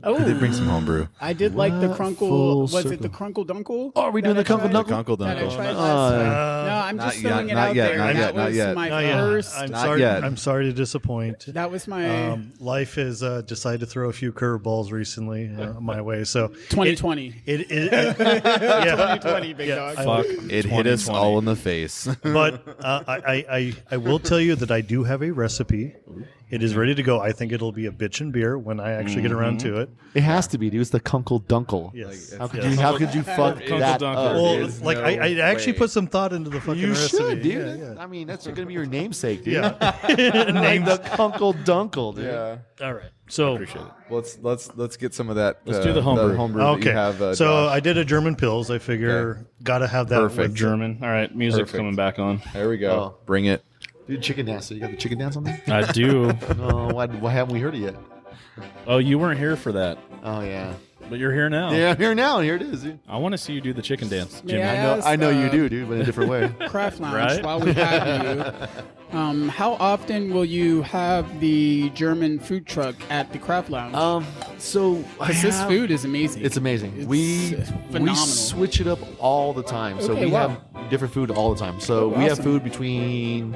I did bring some homebrew. I did like the What? Crunkle. Full Was it circle. the Crunkle Dunkle? Oh, are we doing the Crunkle tried? Dunkle? That I tried Uh, last time. No, I'm not just yet, throwing it not out yet, there. not That yet, not was yet. my Not yet. first. I'm Not sorry. yet. I'm sorry to disappoint. That was my Life has decided to throw a few curveballs recently my way. So 2020. yeah. 2020, big dog. Fuck. It hit us 2020. all in the face. But I will tell you that I do have a recipe. It is ready to go. I think it'll be a bitchin' beer when I actually get around to it. It has to be, dude. It's the Kunkle Dunkle. Yes. How could Yes. you? How could you fuck Kunkle that Dunkle. up? Well, There's like no I actually way. put some thought into the fucking You recipe. should, dude. Yeah, I mean, that's gonna be your namesake, dude. yeah. Name the Kunkle Dunkle, dude. Yeah. All right. So Appreciate it. Let's get some of that. Let's do the homebrew. that okay. you have. So Josh. I did a German Pils. I figure gotta have that. Perfect. with- German. All right, music's Perfect. coming back on. There we go. Oh. Bring it. Dude, chicken dance. So you got the chicken dance on there? I do. No, why haven't we heard it yet? Oh, you weren't here for that, Oh yeah. but you're here now. Yeah, I'm here now. Here it is, dude. I want to see you do the chicken dance, May Jimmy. I I know you ask, do, dude, but in a different way. Craft Lounge, Right? while we have you, how often will you have the German food truck at the Craft Lounge? So Because this food is amazing. It's amazing. It's we phenomenal. switch it up all the time. So Okay, we wow. have different food all the time. So we have awesome. food between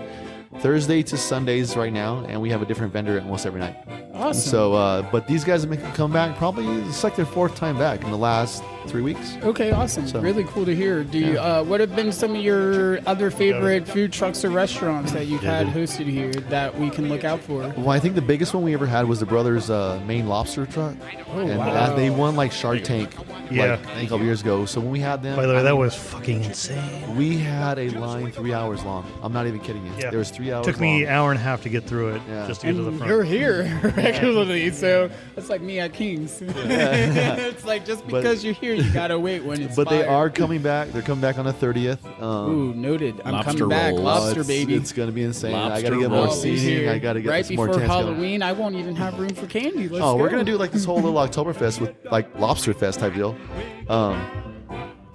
Thursday to Sundays right now, and we have a different vendor almost every night. Awesome. So, but these guys are making a comeback. Probably it's like their 4th time back in the last 3 weeks. Okay, awesome. So- Really cool to hear. Do you, what have been some of your other favorite food trucks or restaurants that you've had hosted here that we can look out for? Well, I think the biggest one we ever had was the Brothers Maine Lobster truck, and wow. they won like Shark Tank Yeah. like a couple years ago. So when we had them, By the way, I that mean, was fucking insane. we had a line 3 hours long. I'm not even kidding you. Yeah. There was 3 hours. Took me an long. hour and a half to get through it Yeah. just to get to the And front. you're here regularly, so it's like me at King's. It's like just because you're here, you gotta wait when it's But they fired. are coming back. They're coming back on the 30th. Ooh, noted. I'm Lobster coming back. rolls. Lobster, it's, baby. It's gonna be insane. I Lobster gotta get more rolls. seating. I gotta get right some more before tents going. Halloween. I won't even have room for candy. Let's Oh, go. we're gonna do like this whole little Oktoberfest with like Lobster Fest type deal.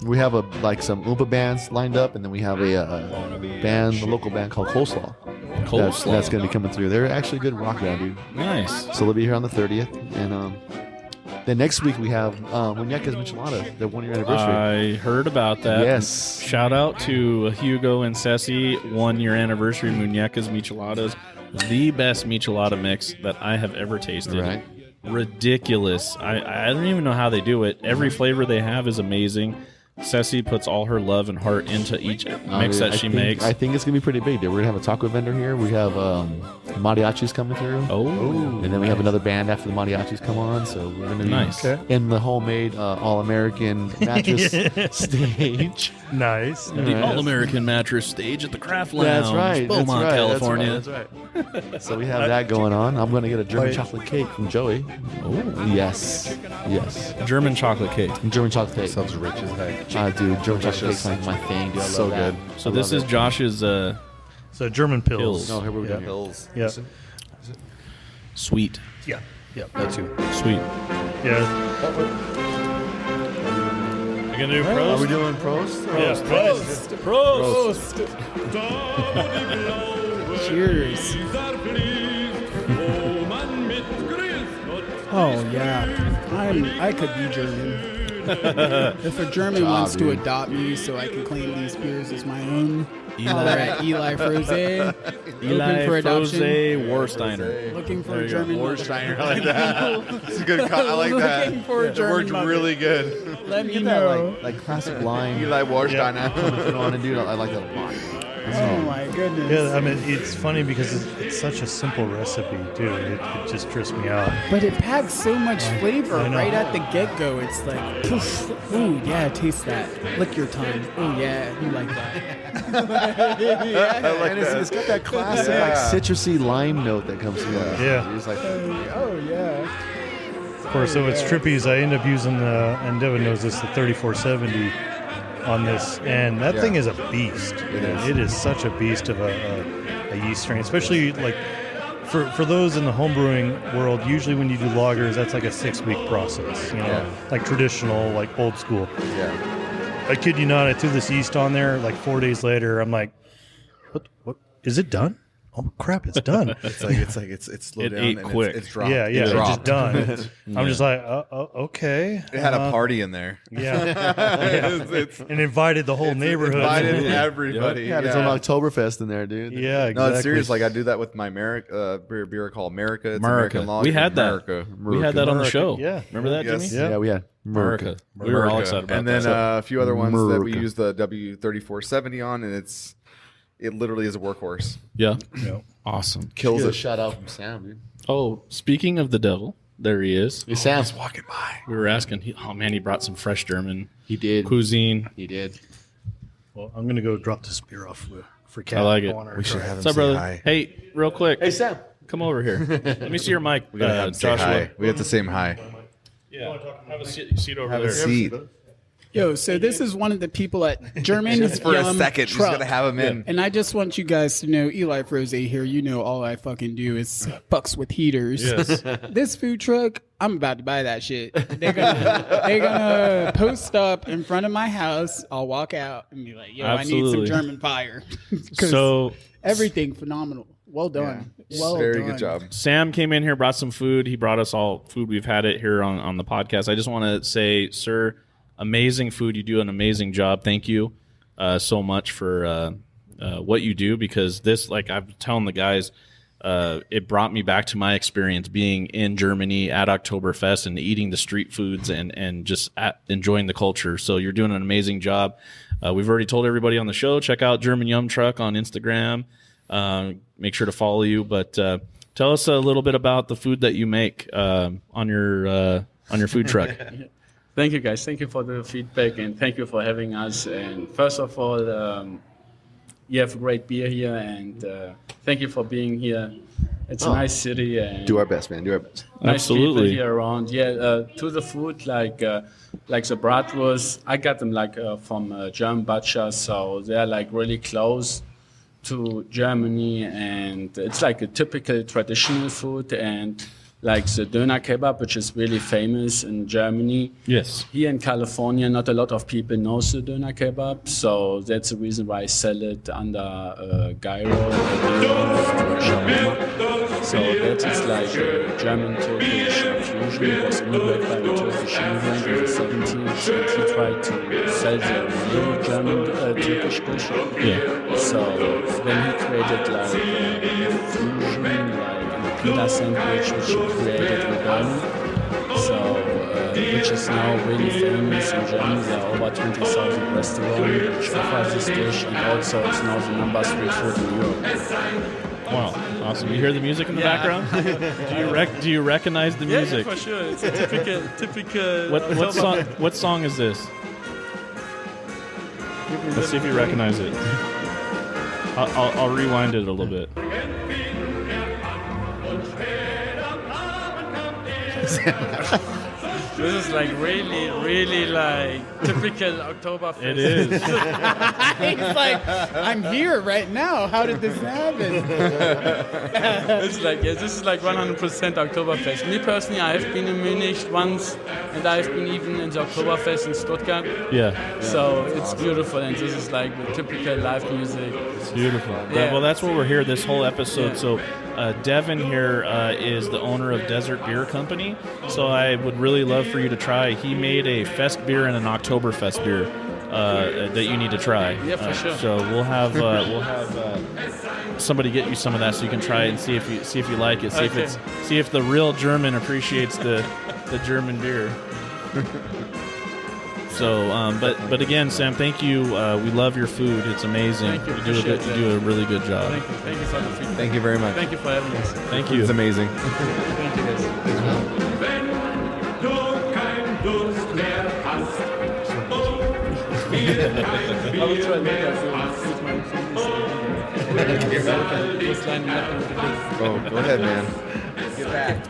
We have some Oompa bands lined up, and then we have a local band called Coleslaw. That's gonna be coming through. They're actually a good rock band, dude. Nice. So they'll be here on the 30th, and then next week we have Muñecas Michelada, their 1 year anniversary. I heard about that. Yes. Shout out to Hugo and Ceci, 1 year anniversary Muñecas Micheladas. The best michelada mix that I have ever tasted. Right. Ridiculous. I don't even know how they do it. Every flavor they have is amazing. Ceci puts all her love and heart into each mix that she makes. I think it's gonna be pretty big, dude. We're gonna have a taco vendor here. We have mariachis coming through. Oh, And then we have another band after the mariachis come on, so we're going to be Nice. in the homemade All-American mattress stage. Nice. the All-American Mattress stage at the Craft Lounge, That's right. Beaumont, that's right, California. That's right. So we have that going on. I'm going to get a German chocolate cake from Joey. Oh, Yes. Yes. German chocolate cake. German chocolate cake. Sounds rich as heck. Dude, German chocolate cake's like my thing. Dude, I So love that. good. So I this love is Josh's So German pills. Pills. No, here we go. Pills. Yeah. sweet. Yeah. Yeah. That's you. Sweet. Yeah. You gonna do Are pros? we doing Prost? Yes, Prost. Prost. Cheers. Oh yeah, I could be German. If a German wants to adopt me so I can claim these beers as my own, holler at Eli Froze. Eli Looking for Froze adoption. Warsteiner. Looking for There a you go. German. Warsteiner, I like that. It's a good. I like that. Looking for a It German worked mother. really good. Let me Get that know. like classic line. Eli Warsteiner. Put on and dude, I like that a lot. Oh my goodness. Yeah, I mean, it's funny because it's such a simple recipe, too. It just trips me out. But it packs so much flavor I know. right at the get-go. It's like, poof. Ooh, yeah, taste that. Lick your tongue. Ooh, yeah, you like that. Yeah. And it's got that classic like citrusy lime note that comes through. Yeah. It's like Oh, yeah. Of course, so it's trippy is I end up using and Devon knows this, the 3470 on this, and that thing is a beast. It is such a beast of a yeast strain, especially like for those in the homebrewing world. Usually, when you do lagers, that's like a 6-week process. Like traditional, like old school. Yeah. I kid you not, I threw this yeast on there. Like 4 days later, I'm like, "What? Is it done? Oh crap, it's done." It's slowed It down ate and quick. It's dropped. Yeah, It it's dropped. just done. I'm just like, okay. It had a party in there. Yeah. It's And invited the whole neighborhood. invited everybody. yeah, it's an Oktoberfest in there, dude. Yeah, exactly. No, it's serious. Like I do that with my beer called America. It's American lager. We had that. America. We had that on the show. Yeah. Remember that, Yes. Jimmy? Yeah, we had America. We were all America. excited about and then that. a few other ones that we America. use the W3470 on, and it literally is a workhorse. Yeah. Yeah. Awesome. Kills Get a it. shout out from Sam, dude. Oh, speaking of the devil, there he is. Hey, Sam. Walking by. We were asking. Oh man, he brought some fresh German He did. cuisine. He did. Well, I'm gonna go drop this beer off for Cat. I like it. wanna We should try have him What's up, say brother? hi. Hey, real quick. Hey, Sam. Come over here. Let me see your mic. We gotta have him say Joshua. hi. We have to say him hi. Yeah. Have a seat over Have there. a seat. Yo, so this is one of the people at German Just for a Yum second, just Truck. gonna have him in. And I just want you guys to know, Eli Froze here, you know all I fucking do is fucks with heaters. Yes. This food truck, I'm about to buy that shit. They're gonna post up in front of my house. I'll walk out and be like, yo, I need Absolutely. some German fire. 'Cause So everything phenomenal. Well done. Well Very done. good job. Sam came in here, brought some food. He brought us all food. We've had it here on the podcast. I just want to say, sir, amazing food. You do an amazing job. Thank you so much for what you do, because this, like I'm telling the guys, it brought me back to my experience being in Germany at Oktoberfest and eating the street foods and just enjoying the culture. So you're doing an amazing job. We've already told everybody on the show, check out German Yum Truck on Instagram. Make sure to follow you. But tell us a little bit about the food that you make on your food truck. Thank you, guys. Thank you for the feedback, and thank you for having us. And first of all, you have great beer here, and thank you for being here. It's a nice city. And Do our best, man. Do our best. nice Absolutely. people here around. Yeah, to the food, like the bratwurst, I got them from German butchers, so they're like really close to Germany, and it's like a typical traditional food. And like the Döner kebab, which is really famous in Germany. Yes. Here in California, not a lot of people know the Döner kebab, so that's the reason why I sell it under gyro. So that is like a German-Turkish fusion. It was innovated by a Turkish immigrant in the 70s, and he tried to sell the real German-Turkish dish. Yeah. So then he created like a fusion, like a pita sandwich, which he created with them. So, which is now really famous in Germany. There are over 20,000 restaurants which offer this dish, and also it's now the number 3 food in Europe. Wow, awesome! You hear the music in the Yeah. background? Do you recognize the music? Yeah, for sure. It's a typical. What song is this? Let's see if you recognize it. I'll rewind it a little bit. This is like really like typical Oktoberfest. It is. He's like, I'm here right now. How did this happen? It's like, yeah, this is like 100% Oktoberfest. Me personally, I have been in Munich once, and I've been even in the Oktoberfest in Stuttgart. Yeah. So it's beautiful, and this is like the typical live music. It's beautiful. Yeah. Well, that's what we're here this whole episode. Yeah. So Devon here is the owner of Desert Beer Company. So I would really love for you to try. He made a fest beer and an Oktoberfest beer that you need to try. Yeah, for sure. So we'll have somebody get you some of that so you can try it and see if you like it. Okay. See if the real German appreciates the German beer. So, but again, Sam, thank you. We love your food. It's amazing. Thank you. You do a really good job. Thank you for the feedback. Thank you very much. Thank you for having us. Thank you. It's amazing. Thank you, guys. Wenn du kein Durst mehr hast. I will try later. Just line up with the big. Oh, go ahead, man.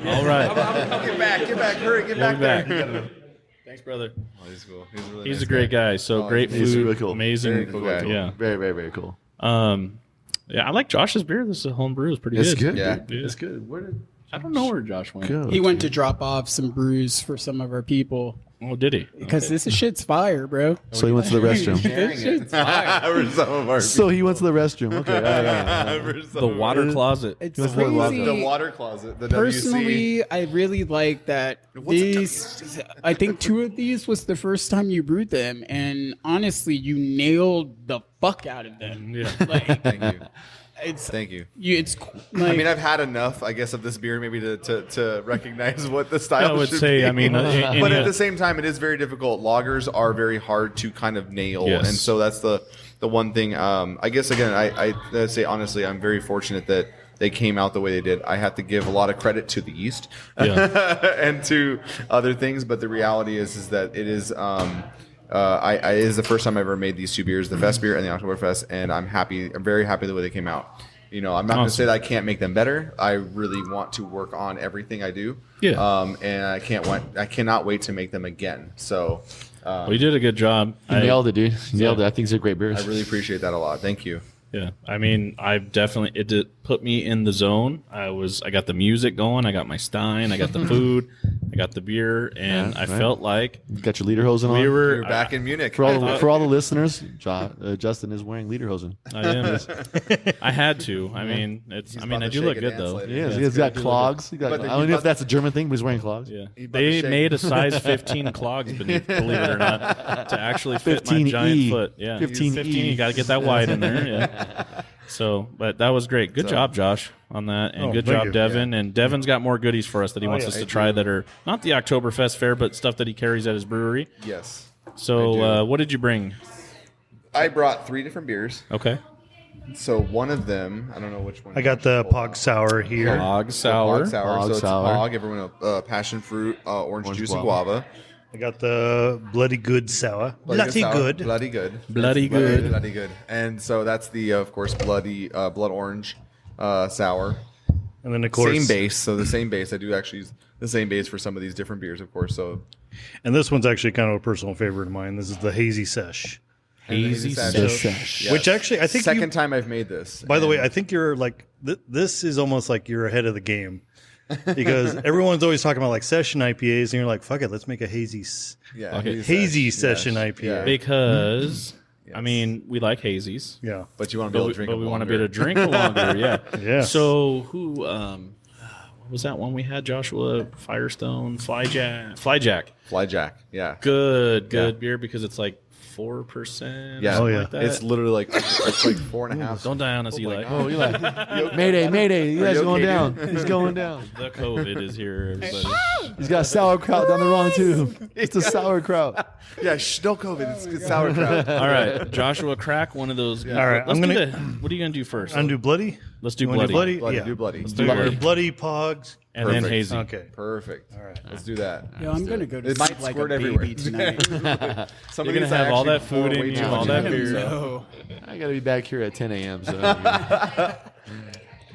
All right. Get back, hurry, get We'll be back. Thanks, brother. Oh, he's cool. He's a really He's nice a great guy. So Oh, great he's food, really cool. amazing. Very cool guy. Yeah. Very, very, very cool. Yeah, I like Josh's beer. This is home brew. It's pretty It's good. good. Yeah. Dude. It's good. Where did I don't know where Josh went. go? He went to drop off some brews for some of our people Oh, did he? because this shit's fire, bro. So he went to the restroom. This shit's fire. For some of our So he went to the restroom. Okay. all right. For some The of water our- closet. It's He went to the crazy. the water closet. The WC. Personally, I really like that these. I think 2 of these was the first time you brewed them, and honestly, you nailed the fuck out of them. Yeah. Like, Thank you. it's Thank you. it's like, I mean, I've had enough, I guess, of this beer maybe to recognize what the style I would should say, be. I mean, but at the same time, it is very difficult. Lagers are very hard to kind of nail, Yes. and so that's the one thing. I guess again, I say honestly, I'm very fortunate that they came out the way they did. I have to give a lot of credit to the yeast and to other things, but the reality is that it is. It is the first time I ever made these 2 beers, the Fest beer and the Oktoberfest, and I'm happy. I'm very happy the way they came out. You know, I'm not going to say that I can't make them better. I really want to work on everything I do. Yeah. And I cannot wait to make them again. So, Well, you did a good job. You nailed it, dude. You nailed it. I think they're great beers. I really appreciate that a lot. Thank you. Yeah, I mean, it did put me in the zone. I got the music going. I got my Stein. I got the food. I got the beer, and Yeah, I right. felt like You got your lederhosen on. You're back in Munich. For all the listeners, Justin is wearing lederhosen. I am. I had to. I mean, it's. I mean, about I to do shake look a good dance though. later. Yeah, Yeah, he's got clogs. I But don't know if that's a German thing, but he's wearing clogs. Yeah, He about they to shake. made a size 15 clogs beneath, believe it or not, to actually fit my 15E. giant foot. Yeah, 15E. 15. You got to get that wide in there. Yeah. So, but that was great. Good job, Josh, on that, and good thank job, you. Devin. And Devin's got more goodies for us that he wants us to try that are not the Oktoberfest fare, but stuff that he carries at his brewery. Yes. So, what did you bring? I brought 3 different beers. Okay. So one of them, I don't know which one. I got the Pog Sour here. Hog sour. Hog sour. Hog So it's sour. hog. Everyone, passion fruit, orange juice, and guava. guava. I got the Bloody Good Sour. Bloody sour. Good. Bloody good. Bloody good. Bloody good. And so that's the, of course, blood orange sour. And then, of course, Same base. So the same base. I do actually use the same base for some of these different beers, of course. So And this one's actually kind of a personal favorite of mine. This is the Hazy Sesh. Hazy Sesh. Sesh. Yes. Which actually, I think second time I've made this. By the way, And I think you're like this is almost like you're ahead of the game because everyone's always talking about like session IPAs, and you're like, fuck it, let's make a hazy Okay. hazy sesh, session yes, IPA. yeah. Because, I mean, we like hazies. Yeah, But you want to be able to drink But them we want to longer. be able to drink longer, yeah. Yes. So who what was that one we had, Joshua? Firestone, Flyjack. Flyjack. Yeah. Good beer because it's like 4%. Yeah. Oh, yeah. Like that. It's literally like it's like 4.5. Don't die on us, Eli. Oh, Eli. Mayday. You guys you going okay, down. dude? He's going down. The COVID is here, everybody. He's got sauerkraut down the wrong tube. It's a sauerkraut. Yeah, no COVID. It's sauerkraut. All right, Joshua, crack one of those. All right, Let's I'm do gonna- what are you gonna do first? undo bloody. Let's do You wanna bloody. Bloody, Yeah. do bloody. Let's Do do your bloody. bloody Pogs. And then Perfect. hazy. Okay. Perfect. All right. Let's do that. Yo, I'm gonna go to It sleep might like a squirt baby everywhere. tonight. Some You're of gonna these I have all actually that food pour in way you, too all much that in. beer. No. I got to be back here at 10 a.m. So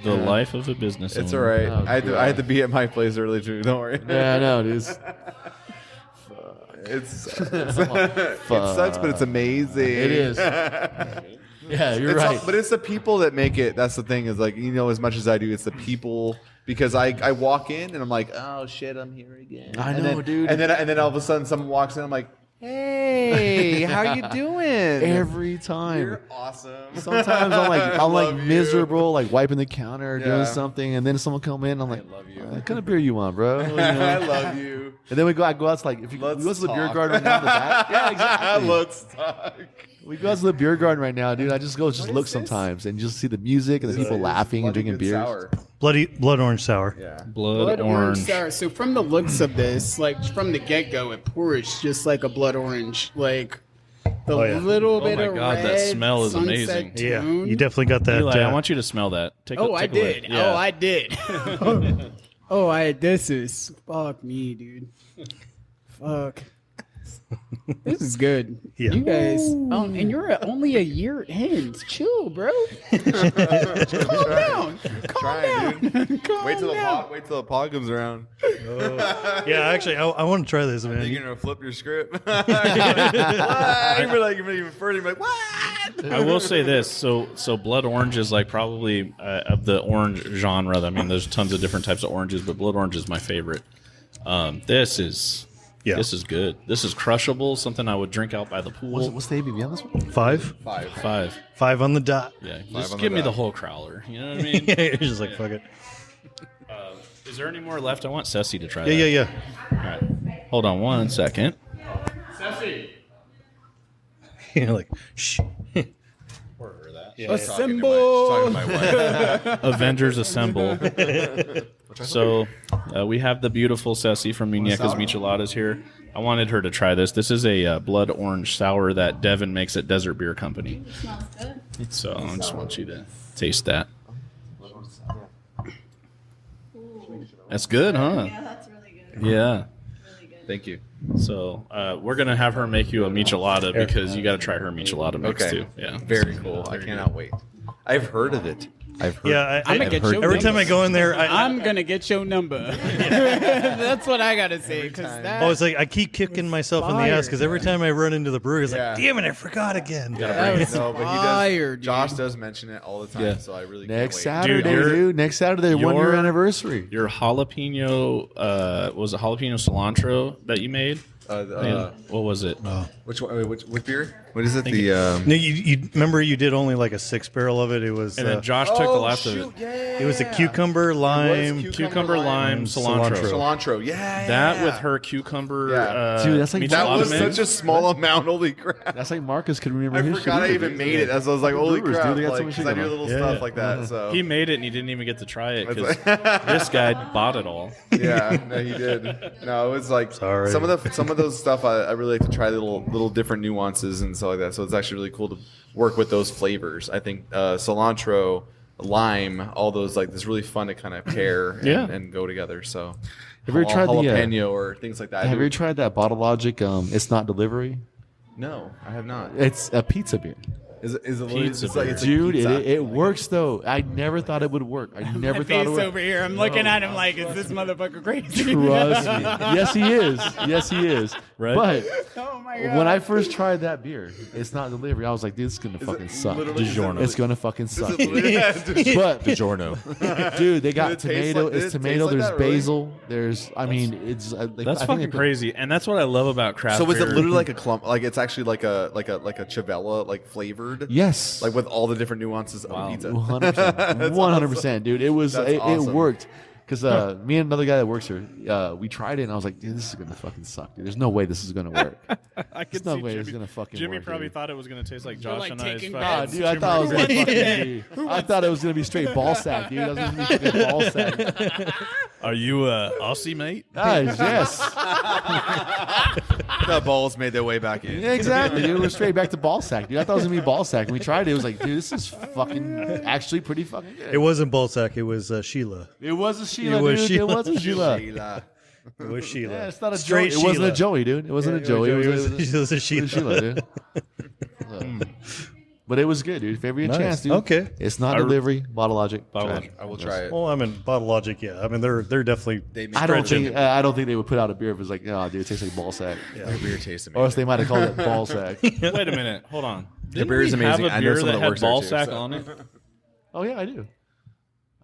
The life of a business It's owner. all right. Oh, I had to be at my place early too. Don't worry. yeah, I know, dude. It sucks, but it's amazing. It is. Yeah, you're It's right. but it's the people that make it. That's the thing is like, as much as I do, it's the people because I walk in and I'm like, oh shit, I'm here again. I And know, then, dude. And then all of a sudden someone walks in. I'm like, hey, how you doing? Every time. You're awesome. Sometimes I'm like love you. miserable, like wiping the counter or Yeah. doing something, and then someone come in, I'm like, love you. what kind of beer you want, bro? You know? I love you. And then I go out to like if you Let's go to the beer talk. garden right now in the back. Yeah, exactly. Let's talk. We go out to the beer garden right now, dude. I just go look sometimes and just see the music and the people laughing and Bloody drinking good beers. sour. Blood orange sour. Yeah. Blood orange. sour. So from the looks of this, like from the get go, it pours just like a blood orange. Like the Oh, yeah. little Oh bit my of God, that red smell is sunset amazing. Yeah, tone. you definitely got that. Eli, I want you to smell that. Take Oh, a, I take a whiff. did. Yeah. Oh, I did. This is fuck me, dude. Fuck. This is good. Yeah. You guys, and you're only a year in. Chill, bro. Calm down. Trying, dude. Calm Wait till down. the pod comes around. Yeah, actually, I want to try this, man. You're gonna flip your script. What? You're like even further. You're like, what? I will say this. So blood orange is like probably of the orange genre. I mean, there's tons of different types of oranges, but blood orange is my favorite. This is good. This is crushable. Something I would drink out by the pool. What's the ABV on this one? 5 Five on the dot. Yeah, Five just on give the me the dot. whole crowler. You know what I mean? Yeah, you're just like fuck it. Is there any more left? I want Ceci to try. Yeah. All right. Hold on one second. You're like, shh. Assemble. Avengers Assemble. So we have the beautiful Ceci from Muñecas Micheladas here. I wanted her to try this. This is a blood orange sour that Devon makes at Desert Beer Company. Smells good. So I just want you to taste that. That's good, huh? Yeah, that's really good. Yeah. Really good. Thank you. So we're gonna have her make you a michelada because you got to try her michelada mix Okay. too. Yeah. Very cool. I cannot wait. I've heard of it. I've heard. Yeah, I'm gonna get your every time I numbers. go in there, I'm gonna get your number. That's what I gotta say. Because oh, it's like I keep kicking myself in the ass because every time I run into the brewery, it's Yeah. like, damn it, I forgot again. that was No, but he fire, does. dude. Josh does mention it all the time, Yeah. so I really Next can't wait. Saturday, Dude, dude. Next Saturday, 1 year your- anniversary. Your jalapeno was a jalapeno cilantro that you made. What was it? Which one? Which beer? What is it? No, you remember you did only like a 6-barrel of it. It was And then Josh took the last of it. Yeah. it was a cucumber, lime, Cucumber, lime, cilantro. Cilantro. Yeah. That with her cucumber. Yeah. Dude, that's like meets That a lot was of mix. such a small amount. Holy crap. That's like Marcus could remember I his forgot I shit even either. made it. As I was like, holy Brewers, crap. dude, they got so Like, much 'cause shit I do going little on. stuff Yeah. like that. So He made it and he didn't even get to try it because this guy bought it all. yeah, no, he did. No, it was like Sorry. some of those stuff. I really like to try little different nuances and stuff like that. So it's actually really cool to work with those flavors. I think cilantro, lime, all those like it's really fun to kind of pair and go together. So Have you ever tried the jalapeno or things like that? Have you ever tried that Bottle Logic? It's not delivery. No, I have not. It's a pizza beer. Is it Pizza it's like, it's Dude, like pizza? it works though. I never thought it would work. I never thought it would. over here. I'm looking at him like, is this motherfucker crazy? Trust me. Yes, he is. Yes, he is. Right? But Oh my god. when I first tried that beer, it's not delivery. I was like, dude, this is gonna fucking suck. literally- DiGiorno. It's gonna fucking suck. Yeah, But DiGiorno. dude, they Did got it taste tomato. like- did It's it tomato. taste like There's that, really? basil. There's. I mean, it's. That's I think fucking they put- crazy, and that's what I love about craft So is it beer. literally like a clump? Like it's actually like a Chavella like flavored? Yes. Like with all the different nuances of pizza. 100%. 100%, dude. It was. That's It awesome. worked. Because me and another guy that works here, we tried it, and I was like, dude, this is going to fucking suck, dude. There's no way this is going to work. I could There's no see way Jimmy, it's going to fucking Jimmy work. probably dude. thought it was going to taste like Josh like and I's taking fucking Ah, dude, I thought it was gonna Who fucking be. I thought it was gonna be straight ball sack, dude. I was gonna be fucking ball sack. Are you Aussie, mate? Guys, yes, The balls made their way back in. yeah, exactly. Dude, we're straight back to ball sack, dude. I thought it was gonna be ball sack. And we tried it. It was like, dude, this is fucking actually pretty fucking good. It wasn't Balzac. It was Sheila. It was a Sheila, It was dude. Sheila. It was a Sheila. Sheila. It was Sheila. Yeah, it's not a Straight Joey. It wasn't a Sheila. Joey, dude. It wasn't a Joey. It was a a Sheila. Sheila, dude. But it was good, dude. If ever you get a Nice. chance, dude. Okay. It's not delivery. Bottle Logic. Bottle Try it. Logic. I will try it. Well, I mean, Bottle Logic, yeah. I mean, they're definitely. They make I don't stretching. think. I don't think they would put out a beer if it was like, oh, dude, it tastes like ball sack. their beer tastes Or else amazing. they might have called it ball sack. Wait a minute. Hold on. Didn't beer is we have amazing. a I know beer someone that that had works there ball too, sack so. on it? Oh yeah, I do.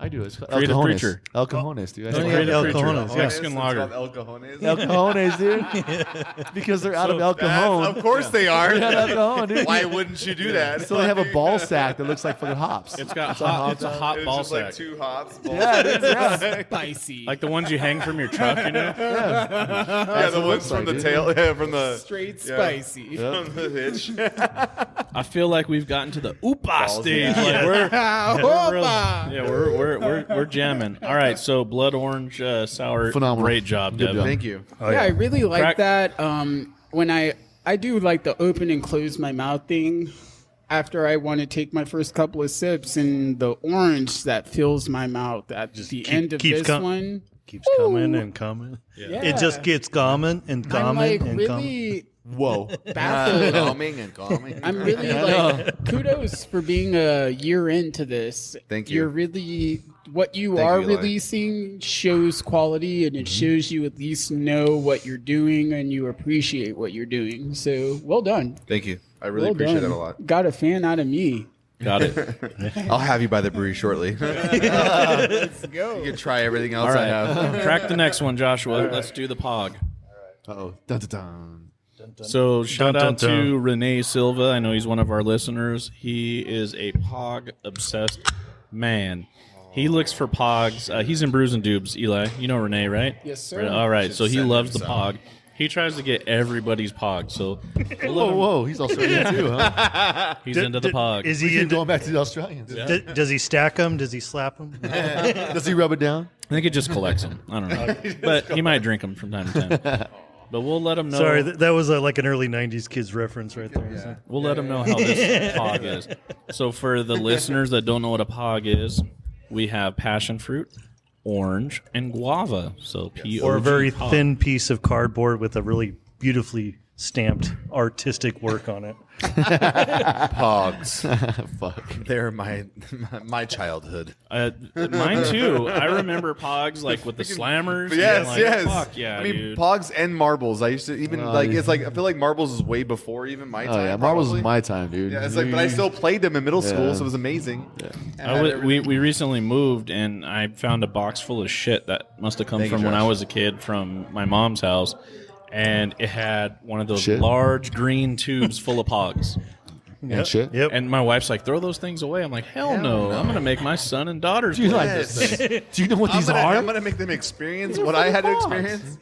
I do. It's El Creative Cajones. creature. El Cajones, dude. That's Oh, what yeah, I do. El Creature. Cajones, yeah. Mexican lager. El Cajones. El Cajones, dude. Because they're out of El Cajon. Of course they are. They're out of El Cajon, dude. Why wouldn't you do that? So they have a ball sack that looks like fucking hops. It's got hot. It's a hot It's ball just like sack, two hops. Yeah, it is, yeah. Spicy. like the ones you hang from your truck. You know. Yeah, the what it ones looks from like, the dude. tail, yeah, from the straight yeah. spicy. from the hitch. I feel like we've gotten to the oopa stage. yeah. Like we're Opa! yeah, we're jamming. All right, so blood orange sour. Phenomenal. Great job, Good Devon. job. Thank you. Oh, Yeah, I really like Crack- that. When I do like the open and close my mouth thing after I want to take my first couple of sips, and the orange that fills my mouth at the end of keeps this com- one. Keeps coming and coming. Yeah. It just keeps coming and I'm coming like and coming. really Whoa. baffled. Calming and calming. I'm really like kudos for being a year into this. Thank you. You're really what you Thank are you, Eli. releasing shows quality, and it shows you at least know what you're doing and you appreciate what you're doing. So well done. Thank you. I really Well appreciate done. that a lot. Got a fan out of me. Got it. I'll have you by the brewery shortly. Let's go. You can try everything else All I have. right, crack the next one, Joshua. Let's do the pog. Uh-oh. Dun, dun, dun. So shout Dun, out dun, to dun. Renee Silva. I know he's one of our listeners. He is a pog obsessed man. He looks for pogs. He's in Brews and Dubes, Eli. You know Renee, right? Yes, sir. All right. So he send loves him the some. pog. He tries to get everybody's pog. So Whoa, whoa. He's Australian too, huh? he's into the pog. Is We he keep into, going back to the Australians. does he stack them? Does he slap them? Does he rub it down? I think it just collects them. I don't know. But he might drink them from time to time. But we'll let him know. Sorry, that was like an early '90s kids reference right there. We'll let them know how this pog is. So for the listeners that don't know what a pog is, we have passion fruit, orange, and guava. So P-O-G, Or a very pog. thin piece of cardboard with a really beautifully stamped artistic work on it. Pogs. Fuck. They're my childhood. Mine too. I remember pogs like with the slammers. Yes, and like, yes. Fuck yeah, I mean, dude. Pogs and marbles. I used to even Oh, like yeah. it's like I feel like marbles is way before even my Oh time. yeah, marbles probably. is my time, dude. Yeah, it's like, but I still played them in middle school, Yeah. so it was amazing. We recently moved, and I found a box full of shit that must have come Thank you, from when I Josh. was a kid from my mom's house. and it had one of those Shit. large green tubes full of pogs. And shit. Yep. And my wife's like, throw those things away. I'm like, hell no. I'm going to make my son and daughters Do you, play like, this thing. do you know what these I'm are? gonna make them experience what I had to experience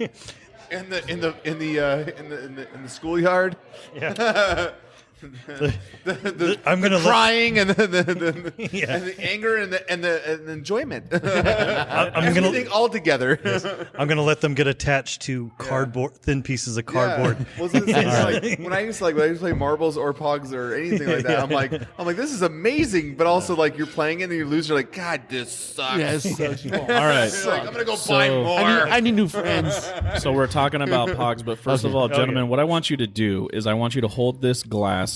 in the schoolyard. Yeah. I'm The gonna crying and the Yeah. and the anger and the enjoyment. I'm gonna Everything all together. I'm gonna let them get attached to cardboard, thin pieces of cardboard. Yeah. Well, it's like when I used to play marbles or pogs or anything like that. I'm like, this is amazing, but also like you're playing it and you lose. You're like, God, this sucks. Yes. All right. You're like, I'm gonna go So- buy more. I need new friends. So we're talking about pogs, but first of all, gentlemen, what I want you to do is I want you to hold this glass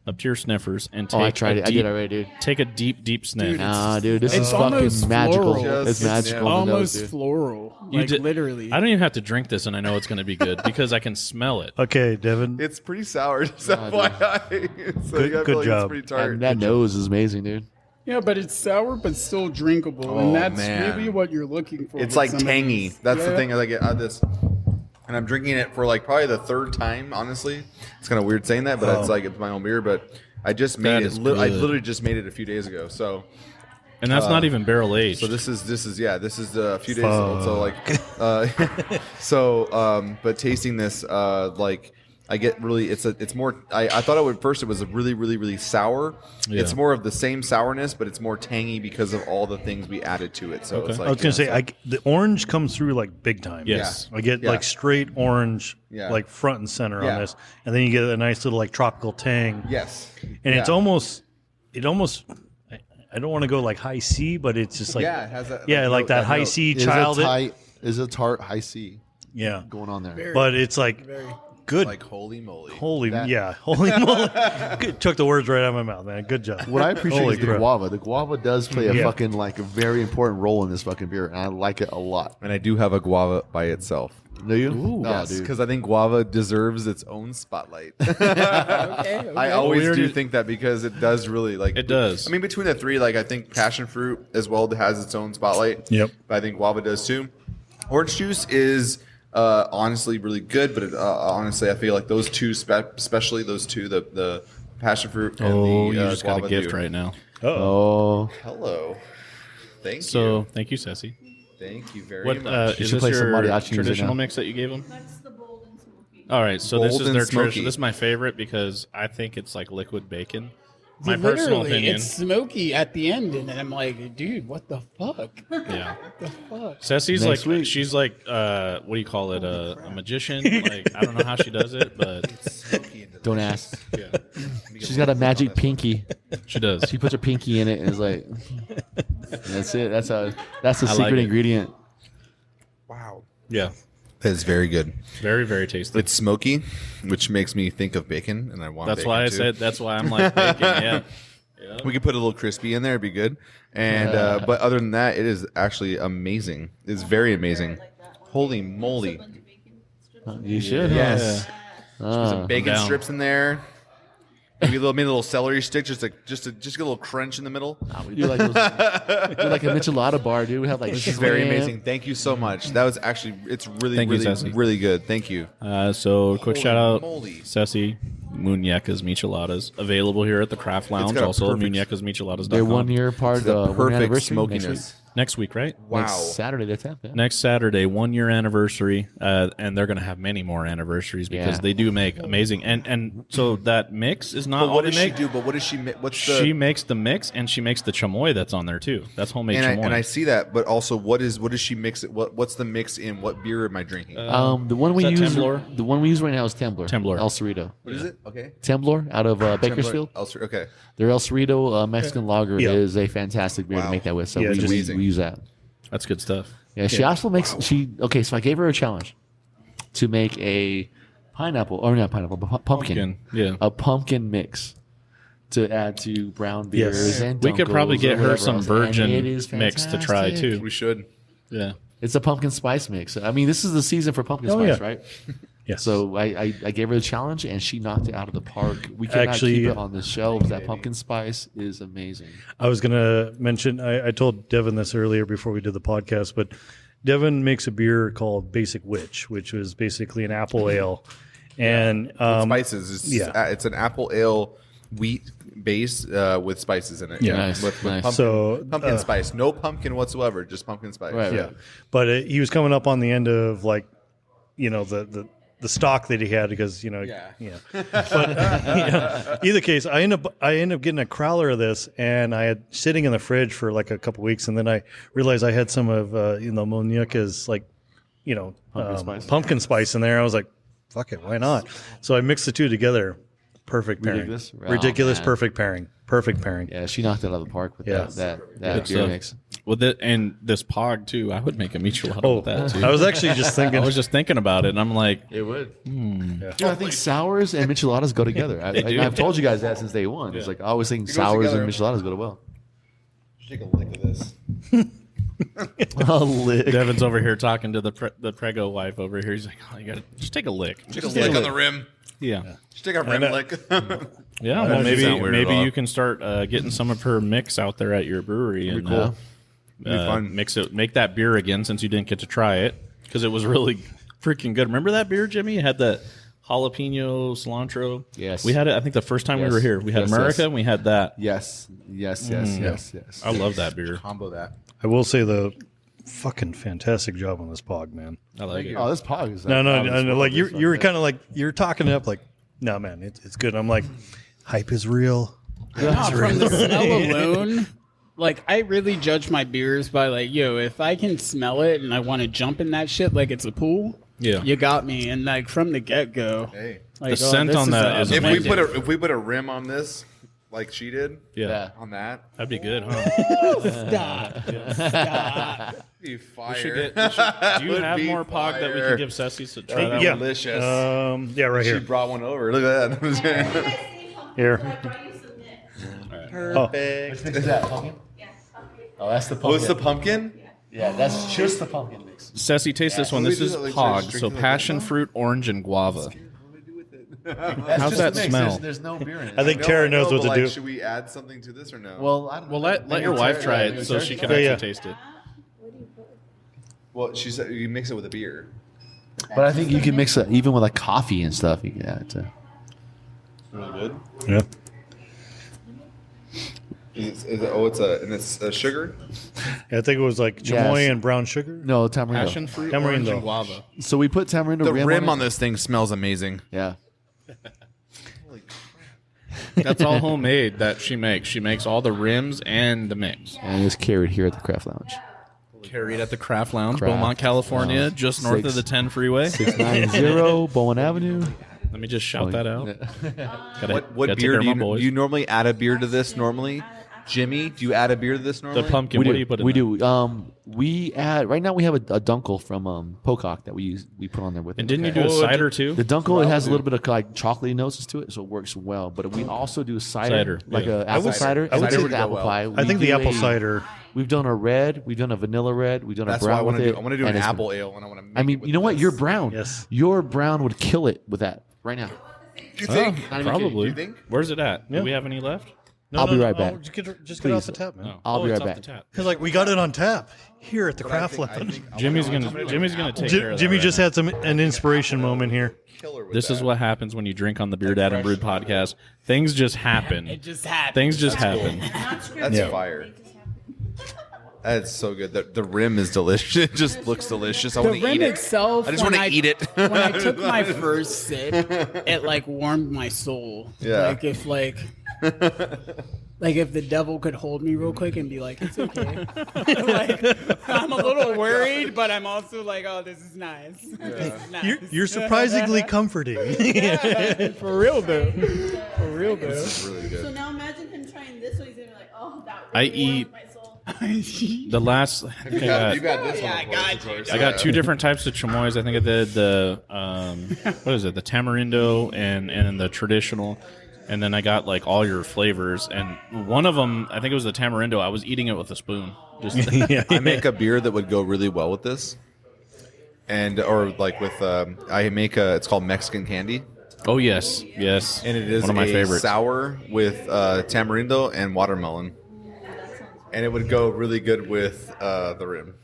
up to your sniffers and take Oh, I tried a it. I deep, did already, dude. take a deep sniff. Nah, dude, this It's is fucking almost magical. floral. It's magical. in the nose, Almost dude. floral. You Like did- literally. I don't even have to drink this, and I know it's going to be good because I can smell it. Okay, Devin. It's pretty sour. So FYI. So Good- I feel good like job. It's pretty tart. And that nose is amazing, dude. Yeah, but it's sour, but still drinkable, Oh, and that's man. really what you're looking for. It's with like some of tangy. these. That's the Yeah. thing. I get out of this, and I'm drinking it for like probably the third time. Honestly, it's kind of weird saying that, but it's like it's my own beer. But I just made That it. is I good. literally just made it a few days ago. So And that's not even barrel aged. So this is a few days old. So like, but tasting this, like I get really, it's more. I thought it would first. It was a really sour. Yeah. It's more of the same sourness, but it's more tangy because of all the things we added to it. So it's like I was gonna say, the orange comes through like big time. Yes. I get Yeah. like straight orange, Yeah. like front and center Yeah. on this, and then you get a nice little like tropical tang. yes, And it's Yeah. almost. I don't want to go like high C, but it's just like yeah, it has that. like that high note. C Is child. a tart high C Yeah, going on there. but it's like good. Like holy moly. holy that- holy moly! Good, took the words right out of my mouth, man. Good job. What I appreciate Holy is the crap. guava. The guava does play a Yeah. fucking like a very important role in this fucking beer, and I like it a lot. And I do have a guava by itself. Do you? Yes, dude. because I think guava deserves its own spotlight. Okay. I always We already- do think that because it does really like It does. I mean, between the three, like I think passion fruit as well has its own spotlight. Yep. But I think guava does too. Orange juice is honestly really good, but honestly, I feel like those two, especially those two, the passion fruit and Oh, the you just got a guava gift do. right now. Oh, Hello. Thank So you. thank you, Sassy. Thank you very What much. is should this play some your mariachi music traditional now. mix that you gave them? That's the bold and smoky. All right, so this Bold is and their smoky. tradition. This is my favorite because I think it's like liquid bacon. My personal Literally, opinion. it's smoky at the end, and I'm like, dude, what the fuck? Yeah. The fuck? Sassy's Next like week. she's like what do you call it? A magician? Like I don't know how she does it, but don't ask. yeah, She's got a magic pinky. she does. She puts her pinky in it and is like, that's it. That's the I secret like it. ingredient. Wow. Yeah, That is very good. very very tasty. It's smoky, which makes me think of bacon, and I want. That's bacon why I too. said. That's why I'm like bacon. Yeah. Yeah. We could put a little crispy in there; it'd be good. And but other than that, it is actually amazing. It's very amazing. Holy moly! You should. Yes, Huh? some bacon down. strips in there. Maybe maybe a little celery stick, just get a little crunch in the middle. We do like those, we do like a michelada bar, dude. We have like This is very shrimp. amazing. Thank you so much. That was actually it's really Thank you, really Sassy. really good. Thank you. So quick Holy shout out, moly. Sassy Muñecas Micheladas, available here at the Craft Lounge. got a Also, perfect- muñecasmicheladas.com. Their 1 year part, The 1 year perfect anniversary smokiness. Next week, right? Wow. Next Saturday, the 10th. Yeah. Next Saturday, 1 year anniversary, and they're going to have many more anniversaries because Yeah. they do make amazing. And so that mix is not But all what they does she make. do? But what does she? What's the? She makes the mix, and she makes the chamoy that's on there too. That's homemade chamoy. and I see that, but also what does she mix it? What's the mix in? What beer am I drinking? The one we is that use, Temblor? the one we use right now is Temblor. Temblor. El Cerrito. What is it? Okay. Temblor out of Bakersfield. Okay. Their El Cerrito Mexican lager Yeah. is a fantastic beer Wow. to make that with. So Yeah, we, just- we, amazing. we use that. That's good stuff. Yeah, she also makes okay. So I gave her a challenge to make a pineapple or not pineapple, but pumpkin. Yeah. A pumpkin mix to add to brown beers Yes. and We could probably Dunkels get or her whatever some else. And virgin it is mix to try fantastic. too. We should. Yeah. It's a pumpkin spice mix. I mean, this is the season for pumpkin Oh, spice, yeah. right? Yes. So I gave her the challenge and she knocked it out of the park. We cannot Actually- keep it on the shelves. That pumpkin spice is amazing. I was going to mention, I told Devin this earlier before we did the podcast, but Devon makes a beer called Basic Witch, which was basically an apple ale, and spices. It's an apple ale wheat base with spices in it. Yeah. Nice, with nice. pumpkin spice, no pumpkin whatsoever, just pumpkin spice. Right, yeah. But he was coming up on the end of like, the stock that he had because Yeah. But either case, I end up getting a crowler of this, and I had sitting in the fridge for like a couple weeks, and then I realized I had some of Moniuka's like pumpkin spice in there. I was like, fuck it, why not? So I mixed the two together. Perfect pairing. Ridiculous? Oh, Perfect pairing. Perfect pairing. Yeah, she knocked it out of the park with Yeah. that Good beer stuff. mix. With it and this pog too, I would make a michelada with that too. I was actually just thinking. I was just thinking about it, and I'm like, It would. I think sours and micheladas go together. I've told you guys that since day one. It's like I always think sours together. and micheladas go well. Take a lick of this. A lick. Devin's over here talking to the Prego wife over here. He's like, oh, you gotta just take a lick. Take a lick on the rim. Yeah. Just take a rim lick. Yeah, well, doesn't sound weird at maybe all. you can start getting some of her mix out there at your brewery and cool. Be fun. make that beer again since you didn't get to try it because it was really freaking good. Remember that beer, Jimmy? It had the jalapeno cilantro. Yes. We had it. I think the first time we were here, we had Yes, America yes. and we had that. Yes. I love that beer. Combo that. I will say the fucking fantastic job on this pog, man. I like it. Oh, this pog is No, like you were kind of like you're talking up like, no man, it's good. I'm like, hype is real. Nah, from the smell alone, like I really judge my beers by like, if I can smell it and I want to jump in that shit like it's a pool, Yeah. you got me. And like from the get go, Hey. like, The scent on that is If amazing. we put a rim on this, like she did, Yeah. on that, That'd be good, huh? stop. be fire. We should do you Would have be more pog that we fire. can give Ceci to try that Yeah. one? Delicious. Yeah, right She here. brought one over. Look at that. Here. Perfect. Is that pumpkin? Oh, that's the pumpkin. Oh, it's the pumpkin? Yeah, that's just the pumpkin mix. Ceci, taste this one. What This do we is do? Like, pog, just so drink it like passion this? fruit, orange, and guava. That's How's just that the mix. smell? There's no beer in it. I think Tara knows what to do. Should we add something to this or no? Well, I don't Well, know. let your wife try it so she can Yeah, actually yeah. taste it. Well, she said you mix it with a beer. But I think you can mix it even with like coffee and stuff. You can add it to. Really good. Yeah. It's a sugar. I think it was like chamoy Yes. and brown sugar. No, tamarindo. Passion fruit, Tamarindo. orange, and guava. So we put tamarindo The rim it. on this thing smells amazing. Yeah. That's all homemade that she makes. She makes all the rims and the mix. And it's carried here at the Craft Lounge. Carried at the Craft Lounge, Craft Beaumont, California, Lounge. just north of the 10 freeway. 690 Bowen Avenue. Let me just shout that out. Gotta What take beer care do of my boys. you normally add a beer to this normally? Jimmy, do you add a beer to this normally? The pumpkin. What do you put in We there? do. We add right now. We have a dunkel from Pocock that we use. We put on there with. And it. didn't you do a cider too? The dunkel it has a little bit of like chocolatey notes to it, so it works well. But we also do cider, like yeah. a apple cider. I would and say the would go apple well. pie. I think the apple cider. cider. We've done a red. We've done a vanilla red. We've done That's a why I brown want with to it. do. I want to do an and it's- apple ale, and I want to. I mean, you know what? You're brown. Yes. Your brown would kill it with that right now. You think? Not even Probably. You think? Where's it at? Yeah. Do we have any left? No, I'll no, be no, right no, back. Just get off Please. the tap, man. I'll be it's right off back. the tap. Because like we got it on tap here at the Craft Lounge. Jimmy's gonna take care of that. Jimmy right just now. had an inspiration moment here. Killer with This is that. what happens when you drink on the BeerDad and Brewed podcast. Things just happen. It just happened. Things just happen. That's Yeah. fire. That's so good. The rim is delicious. It just looks delicious. I The want to rim eat it. itself. I just when want to eat it. when I took my first sip, it like warmed my soul. Yeah. Like if like if the devil could hold me real quick and be like, it's okay. Like I'm a little worried, but I'm also like, oh, this is nice. This is nice. You're surprisingly comforting. For real though. For real though. It's really So good. now imagine him trying this, so he's gonna be like, oh, that I really warmed eat- my soul. The last, I think I got, this Yeah, I got you. I got two different types of chamois. I think I did the what is it? The tamarindo and the traditional. And then I got like all your flavors, and one of them, I think it was the tamarindo. I was eating it with a spoon. Just I make a beer that would go really well with this, and or like with I make a. It's called Mexican candy, oh yes, yes, and it is one of my a favorites. sour with tamarindo and watermelon, and it would go really good with the rim.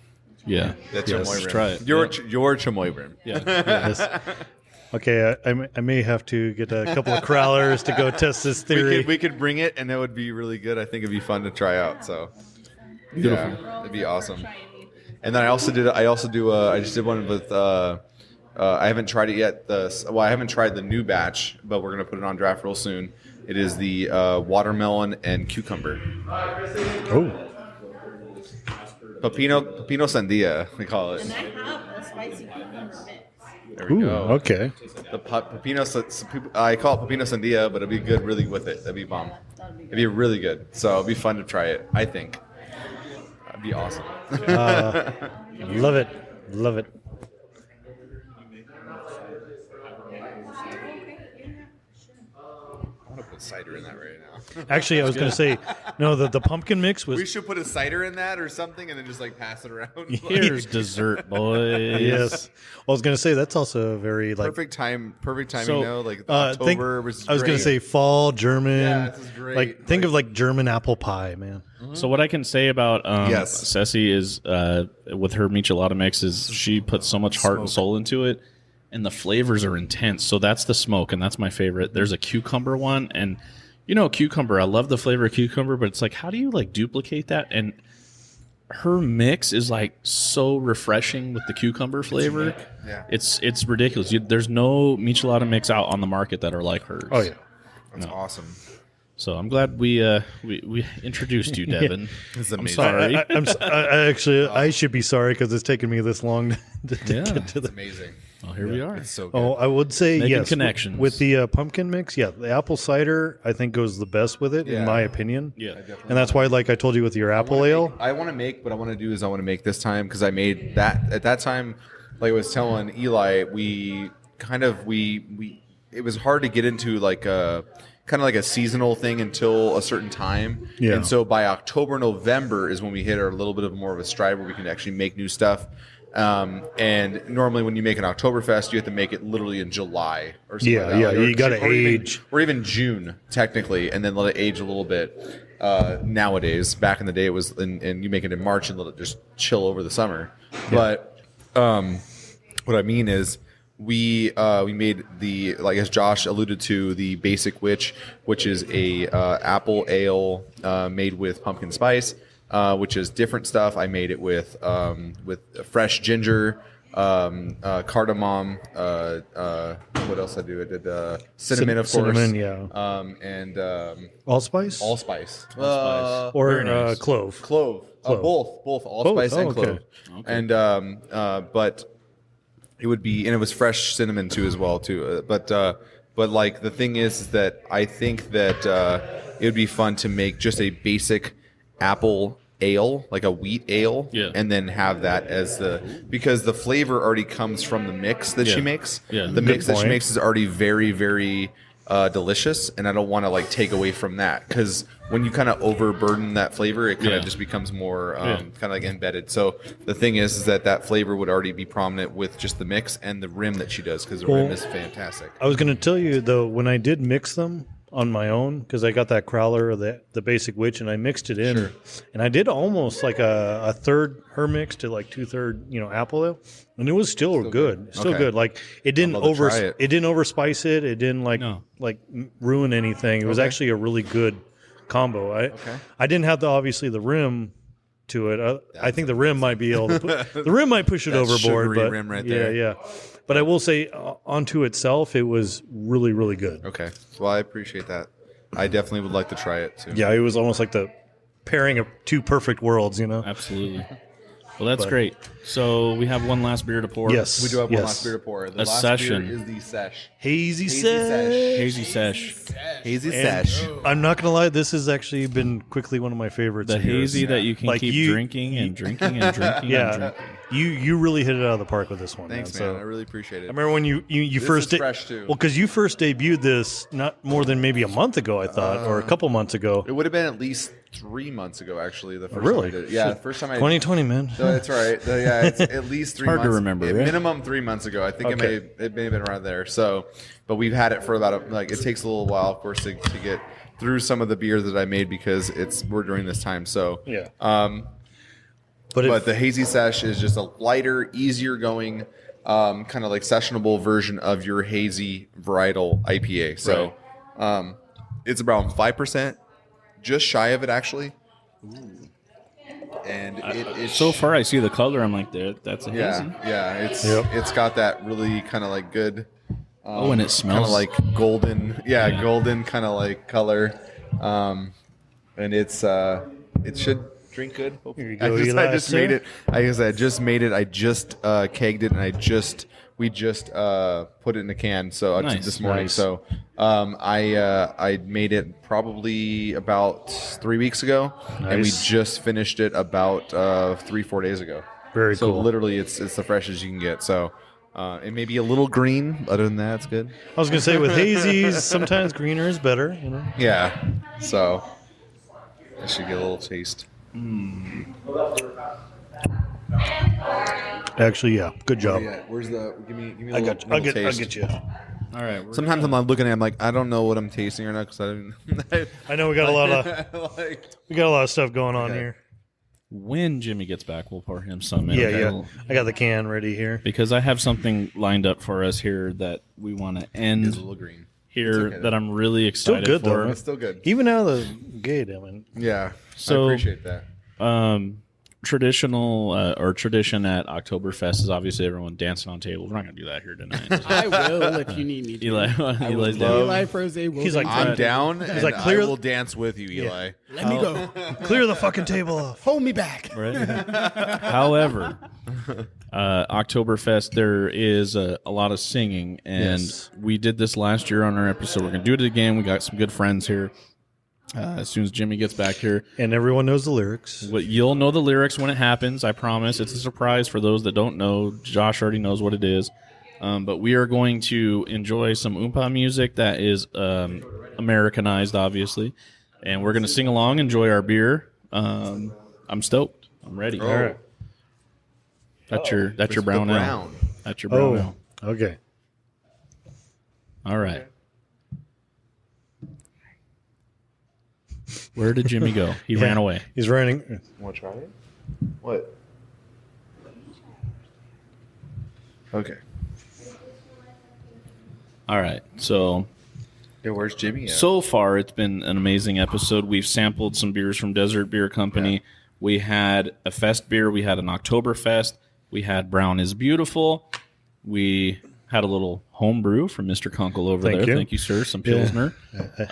Yeah. That's Yes. chamoy rim. Try it. Your Yeah. your chamoy rim. Yeah. Yes. Okay, I may have to get a couple of crowlers to go test this theory. We could bring it, and that would be really good. I think it'd be fun to try out. So, yeah, it'd be awesome. And then I just did one with. I haven't tried it yet. I haven't tried the new batch, but we're gonna put it on draft real soon. It is the watermelon and cucumber. Oh, Pepino sandia, we call it. And I have a spicy cucumber mix. There we ooh, go. okay. The pepino, I call it pepino sandia, but it'd be good really with it. That'd be bomb. It'd be really good. So it'd be fun to try it, I think. That'd be awesome. Love it. Love it. I want to put cider in that right now. Actually, I was going to say, no, the pumpkin mix was. We should put a cider in that or something and then just like pass it around. Here's dessert, boys. Yes. I was going to say that's also very like Perfect timing, So, like October was I was going to say fall German. Yeah, this is great. Like think of like German apple pie, man. So what I can say about Yes. Ceci is with her michelada mix is she puts so much heart and soul into it, and the flavors are intense. So that's the smoke, and that's my favorite. There's a cucumber one, and cucumber. I love the flavor of cucumber, but it's like, how do you like duplicate that? And her mix is like so refreshing with the cucumber flavor. Yeah. It's ridiculous. There's no michelada mix out on the market that are like hers. Oh yeah. That's awesome. So I'm glad we introduced you, Devon. It's I'm amazing. sorry. I should be sorry because it's taken me this long to Yeah. get to It's the. amazing. Well, here we are. It's so good. Oh, I would say Making yes. connections. With the pumpkin mix, yeah, the apple cider I think goes the best with it Yeah. in my opinion. Yeah. And that's why, like I told you with your apple ale, I want to make this time because I made that at that time. Like I was telling Eli, it was hard to get into like a kind of like a seasonal thing until a certain time. Yeah. And so by October, November is when we hit our little bit of more of a stride where we can actually make new stuff. And normally when you make an Oktoberfest, you have to make it literally in July or something. Yeah, like that. yeah, Like, you gotta age. or even June technically, and then let it age a little bit. Nowadays, back in the day, it was, and you make it in March and let it just chill over the summer. But what I mean is, we made the, like as Josh alluded to, the Basic Witch, which is a apple ale made with pumpkin spice, which is different stuff. I made it with fresh ginger, cardamom. What else I do? I did cinnamon, of course. cinnamon, yeah. And allspice, allspice. or Very nice. clove. Clove. Both allspice and okay. clove. And but it would be, and it was fresh cinnamon too as well too. But like the thing is that I think that it would be fun to make just a basic apple ale, like a wheat ale, and then have that as because the flavor already comes from the mix that she makes. Yeah. The mix that she makes is already very, very delicious, and I don't want to like take away from that, because when you kind of overburden that flavor, it kind of just becomes more kind of like embedded. So the thing is that flavor would already be prominent with just the mix and the rim that she does, because the rim is fantastic. I was going to tell you though, when I did mix them on my own, because I got that crowler of the Basic Witch and I mixed it in, and I did almost like a third her mix to like 2/3 apple ale, and it was still good. Still good. Like it didn't it didn't overspice it. It didn't like ruin anything. It was actually a really good combo. I didn't have obviously the rim to it. I think the rim might be able to the rim might push it overboard, sugary but rim right there. yeah. But I will say, onto itself, it was really, really good. Okay. Well, I appreciate that. I definitely would like to try it too. Yeah, it was almost like the pairing of two perfect worlds, Absolutely. Well, that's great. So we have one last beer to pour. Yes. We do have one last beer to pour. The last session. beer is the Sesh. Hazy Sesh. Hazy Sesh. I'm not going to lie, this has actually been quickly one of my favorites. The of yours. hazy that you can Like keep drinking and drinking and drinking Yeah, and drinking. you really hit it out of the park with this one. Thanks, man. man. I really appreciate it. I remember when you This first is fresh, too. Well, because you first debuted this not more than maybe a month ago, I thought, or a couple months ago. It would have been at least 3 months ago, actually. The first Really? time I did it. Yeah, the first time I 2020, man. No, that's right. Yeah, it's at least 3 months. Hard to remember, right? Minimum 3 months ago. I think Okay. it may have been around there. So, but we've had it for about it takes a little while, of course, to get through some of the beer that I made because we're during this time. So Yeah. But the hazy sesh is just a lighter, easier going, kind of like sessionable version of your hazy varietal IPA. So it's around 5%, just shy of it actually. And it is So far, I see the color. I'm like, that's a hazy. Yeah. It's got that really kind of like good. And it smells kind of like golden. Yeah, golden kind of like color. And it's it should drink good. Here you go, Eli, I just made it. I guess I just made it. I just kegged it, and we just put it in a can. So this morning. Nice. So I made it probably about 3 weeks ago, and we just finished it about 3-4 days ago. Very so cool. Literally, it's the freshest you can get. So. It may be a little green. Other than that, it's good. I was gonna say with hazies, sometimes greener is better. You know. Yeah. So I should get a little taste. Actually, yeah. Good job. Yeah. Where's the? Give me. A I'll little get taste. you. All right. Sometimes I'm not looking at it, I'm like, I don't know what I'm tasting or not because I didn't. I know we got a lot of stuff going on here. When Jimmy gets back, we'll pour him some in. Yeah. I got the can ready here. Because I have something lined up for us here that we want to end It's a little green. here okay, that I'm really Still excited good for. though. It's still good. Even out of the gate, I mean. Yeah. So- I appreciate that. Tradition at Oktoberfest is obviously everyone dancing on tables. We're not going to do that here tonight. I will if you need me to. Eli's down. Eli Froze will. He's like, I'm down. He's like, I clear- will dance with you, Eli. let me go. Clear the fucking table off. Hold me back. Right? However, Oktoberfest, there is a lot of singing, and Yes. we did this last year on our episode. We're going to do it again. We got some good friends here. As soon as Jimmy gets back here, And everyone knows the lyrics. you'll know the lyrics when it happens. I promise. It's a surprise for those that don't know. Josh already knows what it is. But we are going to enjoy some oompa music that is Americanized, obviously. And we're going to sing along, enjoy our beer. I'm stoked. I'm ready. Oh. All right. That's your brown ale. Brown. That's your brown ale. Okay. All right. Where did Jimmy go? He ran away. He's running. Want to try it? What? Okay. All right. So Yeah, where's Jimmy at? so far, it's been an amazing episode. We've sampled some beers from Desert Beer Company. Yeah. We had a fest beer. We had an Oktoberfest. We had Brown is Beautiful. We had a little home brew from Mr. Kunkel over Thank there. you. Thank you, sir. Some Pilsner.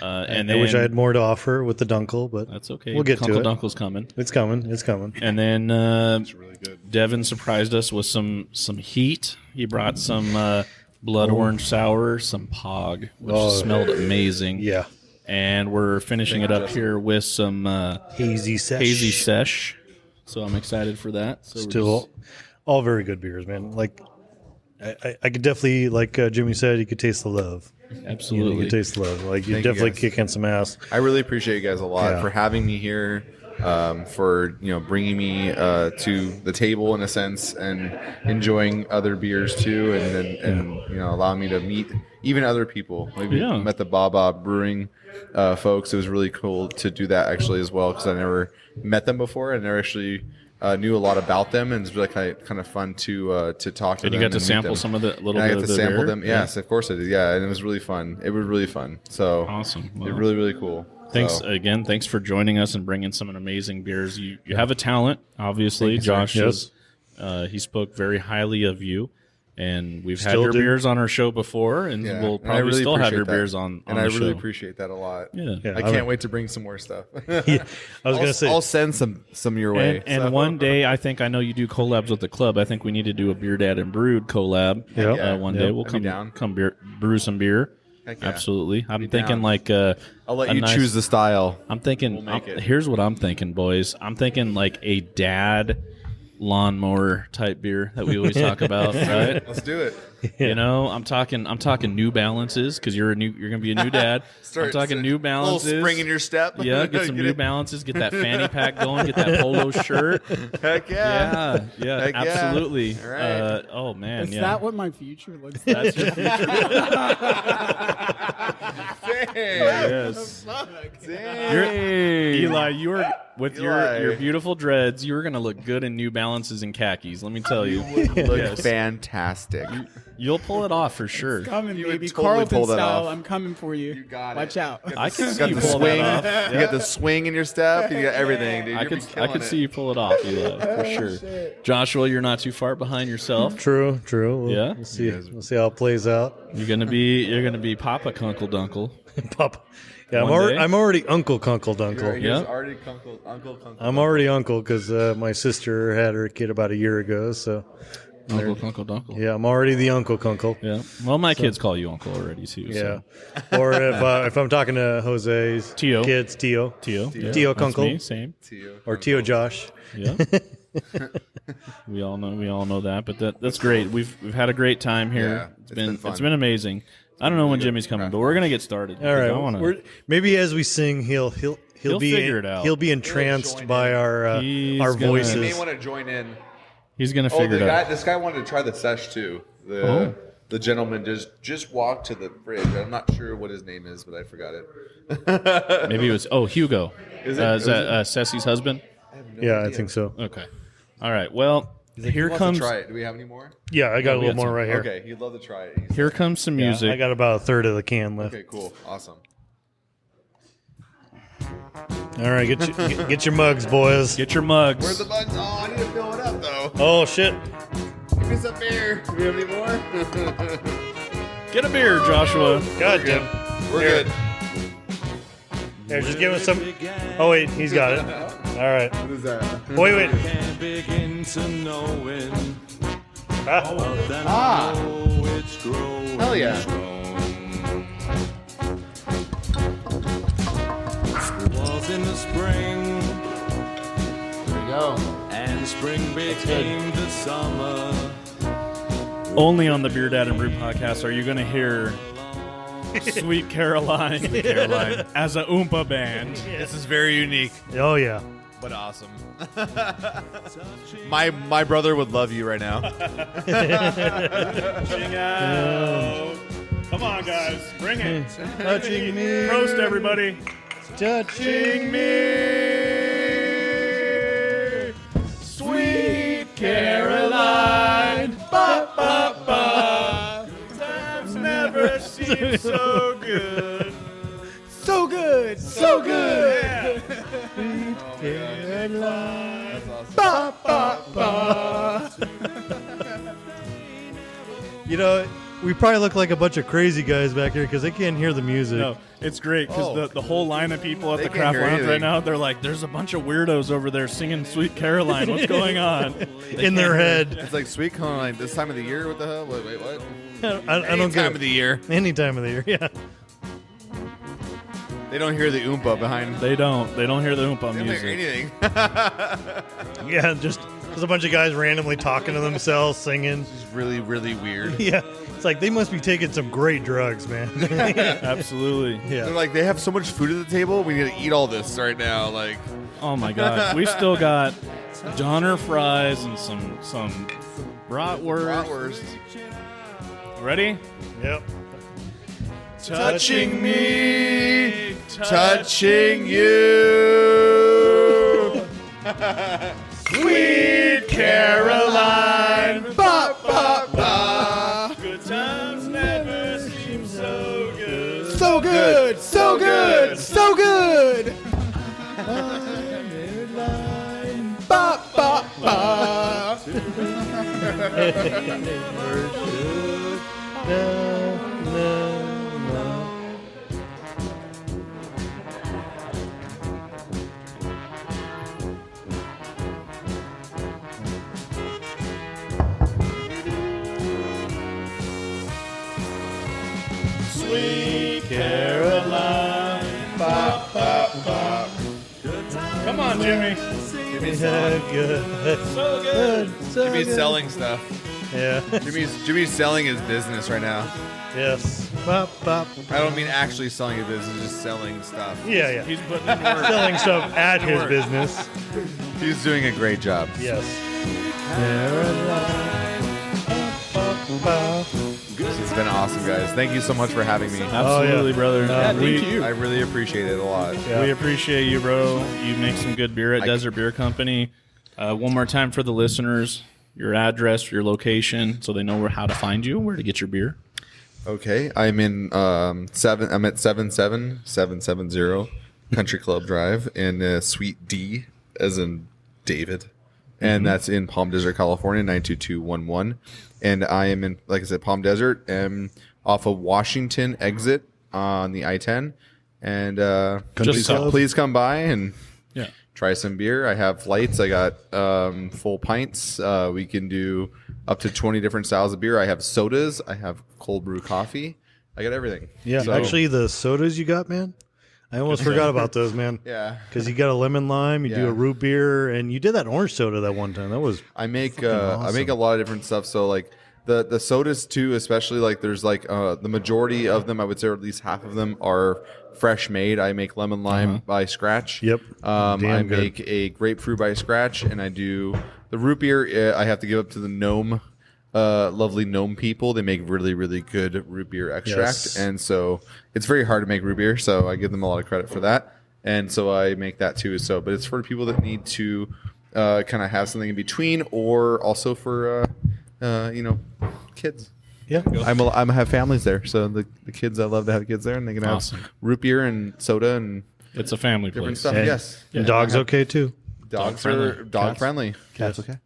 And I wish I then- had more to offer with the Dunkel, but That's okay. We'll get to Kunkel it. Dunkel's coming. It's coming. It's coming. And then It's really good. Devon surprised us with some heat. He brought some blood orange sour, some Pog, which smelled amazing. Yeah. And we're finishing it up here with some Hazy sesh. hazy sesh. So I'm excited for that. So we're Still, all very good beers, man. Like, I could definitely, like Jimmy said, you could taste the love. just- You absolutely. could taste the love. Like, you Thank you, definitely guys. kicking some ass. I really appreciate you guys a lot Yeah. for having me here, for bringing me to the table in a sense, and enjoying other beers too, and allowing me to meet even other people. Like we Yeah. met the Baba Brewing folks. It was really cool to do that actually as well because I never met them before. I never actually knew a lot about them, and it's really kind of fun to talk to And them. you got to meet sample them. some of the little And I bit got of to the sample beer? them. Yes, of course I did. Yeah, and it was really fun. It was really fun. So Awesome. Well, really, really cool. Thanks So, again. Thanks for joining us and bringing some amazing beers. You have a talent, obviously. Thank you, sir. Josh Yes. he spoke very highly of you, and we've had Still your do. beers on our show before, and yeah. we'll And I probably really still have appreciate your that. beers on and the I really show. appreciate that a lot. Yeah. Yeah, I can't wait to bring some more stuff. Yeah, I was going to say, I'll send some your way. And so. one day, I know you do collabs with the club. I think we need to do a BeerDad and Brewed collab. Yeah. Yeah. One Yeah. day we'll I'd be come down. brew some beer. Heck yeah. Absolutely. I'm Be thinking down. like I'll let a you nice- choose the style. I'm thinking. We'll make it. Here's what I'm thinking, boys. I'm thinking like a dad lawnmower type beer that we always talk about, right? Let's do it. You know, I'm talking New Balances because you're gonna be a new dad. I'm talking New Balances. Little spring in your step. Yeah, get some New it. Balances. Get that fanny pack going. Get that polo shirt. Heck yeah. Yeah, Heck yeah. absolutely. All right. Oh man, Is yeah. that what my future looks like? That's your future. Dang. Yes. Dang. Eli, With Eli. your beautiful dreads, you were gonna look good in New Balances and khakis. Let me tell you. Look Yes. fantastic. You'll pull it off for sure. Coming, You would baby. totally Carlton pull that style. off. I'm coming for you. You got Watch it. out. I can You see got you the pull swing. that off. You got the swing in your step. You got everything, dude. I You'll be could killing see it. you pull it off, Eli, for sure. Joshua, you're not too far behind yourself. True. We'll, Yeah? We'll see. We'll see how it plays out. You're gonna be Papa Kunkle Dunkle. Papa. Yeah, One day. I'm already Uncle Kunkle Dunkle. Yeah. already Uncle Kunkel. I'm already uncle because my sister had her kid about a year ago. So Uncle Kunkle Dunkle. yeah, I'm already the Uncle Kunkle. Yeah. Well, my kids call you Uncle already too. Yeah. So. Or if I'm talking to Jose's Tio. kids, Tio. Tio. Yeah, Tio that's Kunkle. me, same. Or Tio Josh. Yeah. we all know that, but that's great. We've had a great time here. Yeah, it's been fun. it's been amazing. I don't know when Jimmy's coming, but we're gonna get started. All right. I wanna, Maybe as we sing, he'll be figure it out. He'll be entranced by our He's our gonna- voices. You may want to join in. he's gonna figure it out. This guy wanted to try the sesh too. Oh. The gentleman just walked to the fridge. I'm not sure what his name is, but I forgot it. Maybe it was Hugo. Is it? Is that Ceci's husband? Yeah, I think so. Okay. All right. Well, He here wants to comes try it. Do we have any more? Yeah, I got a we little got more some. right here. Okay, he'd love to try it. here comes some Yeah, music. I got about a third of the can left. Okay, cool, awesome. All right, get your mugs, boys. Get your mugs. Where's the bugs? Oh, I need to fill it up though. Oh shit! Give me some beer. Do we have any more? Get a beer, Joshua. God damn. We're Here. good. Here, just give us some. Oh wait, he's got it. All right. What is that? Wait. Ah. Hell yeah. In the spring, There you go. and spring became the summer. Only on the BeerDad and Brewed podcast are you going to hear Sweet Caroline, as a Oompa band. This is very unique, Oh yeah. but awesome. my brother would love you right now. Ching out. Come on, guys. Bring it. Touching me. Prost, everybody. Touching me. Sweet Caroline. Ba, ba, ba. Times never seem so good. So good. So good. Caroline. Ba, ba, ba. You know, we probably look like a bunch of crazy guys back here because they can't hear the music. No, it's great because the whole line of people at They the can't craft hear lounge right anything. now, they're like, there's a bunch of weirdos over there singing Sweet Caroline. What's going on? In their head. It's like sweet Caroline this time of the year. What the hell? Wait, what? I don't Any get time it. of the year. Any time of the year, yeah. They don't hear the oompa behind. They don't hear the Oompa They don't hear music. anything. Yeah, just a bunch of guys randomly talking to themselves, singing. It's really, really weird. Yeah, it's like they must be taking some great drugs, man. Absolutely. Yeah. They're like, they have so much food at the table. We need to eat all this right now. Like, Oh my God. We still got Donner fries and some bratwurst. bratwurst. Ready? Yep. Touching me, touching you. Sweet Caroline. Ba, ba, ba. Good times never seem so good. So good. So good. So good. Ba, ba, ba. Sweet Caroline. Ba, ba, ba. Come on, Jimmy. Jimmy's Good. So good. Jimmy's selling stuff. Yeah. Jimmy's selling his business right now. Yes. Bop, bop. I don't mean actually selling his business, just selling stuff. Yeah, yeah. He's putting in work. Selling stuff at his business. He's doing a great job. Yes. Caroline. Bop, bop, bop. It's been awesome, guys. Thank you so much for having me. Absolutely, brother. thank you. I really appreciate it a lot. We appreciate you, bro. You make some good beer at Desert Beer Company. One more time for the listeners, your address, your location, so they know how to find you, where to get your beer. Okay, I'm in I'm at 77770 Country Club Drive in Suite D, as in David, and that's in Palm Desert, California, 92211. And I am in, like I said, Palm Desert, and off of Washington exit on the I-10. And please come by and try some beer. I have flights. I got full pints. We can do up to 20 different styles of beer. I have sodas. I have cold brew coffee. I got everything. Yeah, So- actually, the sodas you got, man, I almost forgot about those, man. Yeah. Because you got a lemon lime, you do a root beer, and you did that orange soda that one time. That was I make awesome. I make a lot of different stuff. So like the sodas too, especially like there's like the majority of them, I would say, or at least half of them are fresh made. I make lemon lime by scratch. Yep. I Damn good. make a grapefruit by scratch, and I do the root beer. I have to give up to the gnome. Lovely gnome people. They make really, really good root beer extract. Yes. And so it's very hard to make root beer. So I give them a lot of credit for that. And so I make that too. So, but it's for people that need to kind of have something in between, or also for, kids. Yeah. I'm have families there. So the kids, I love to have kids there, and they can Awesome. have root beer and soda and It's a family different place. stuff. And- Yes. And dogs okay too. Dogs friendly. are dog friendly. Cats okay?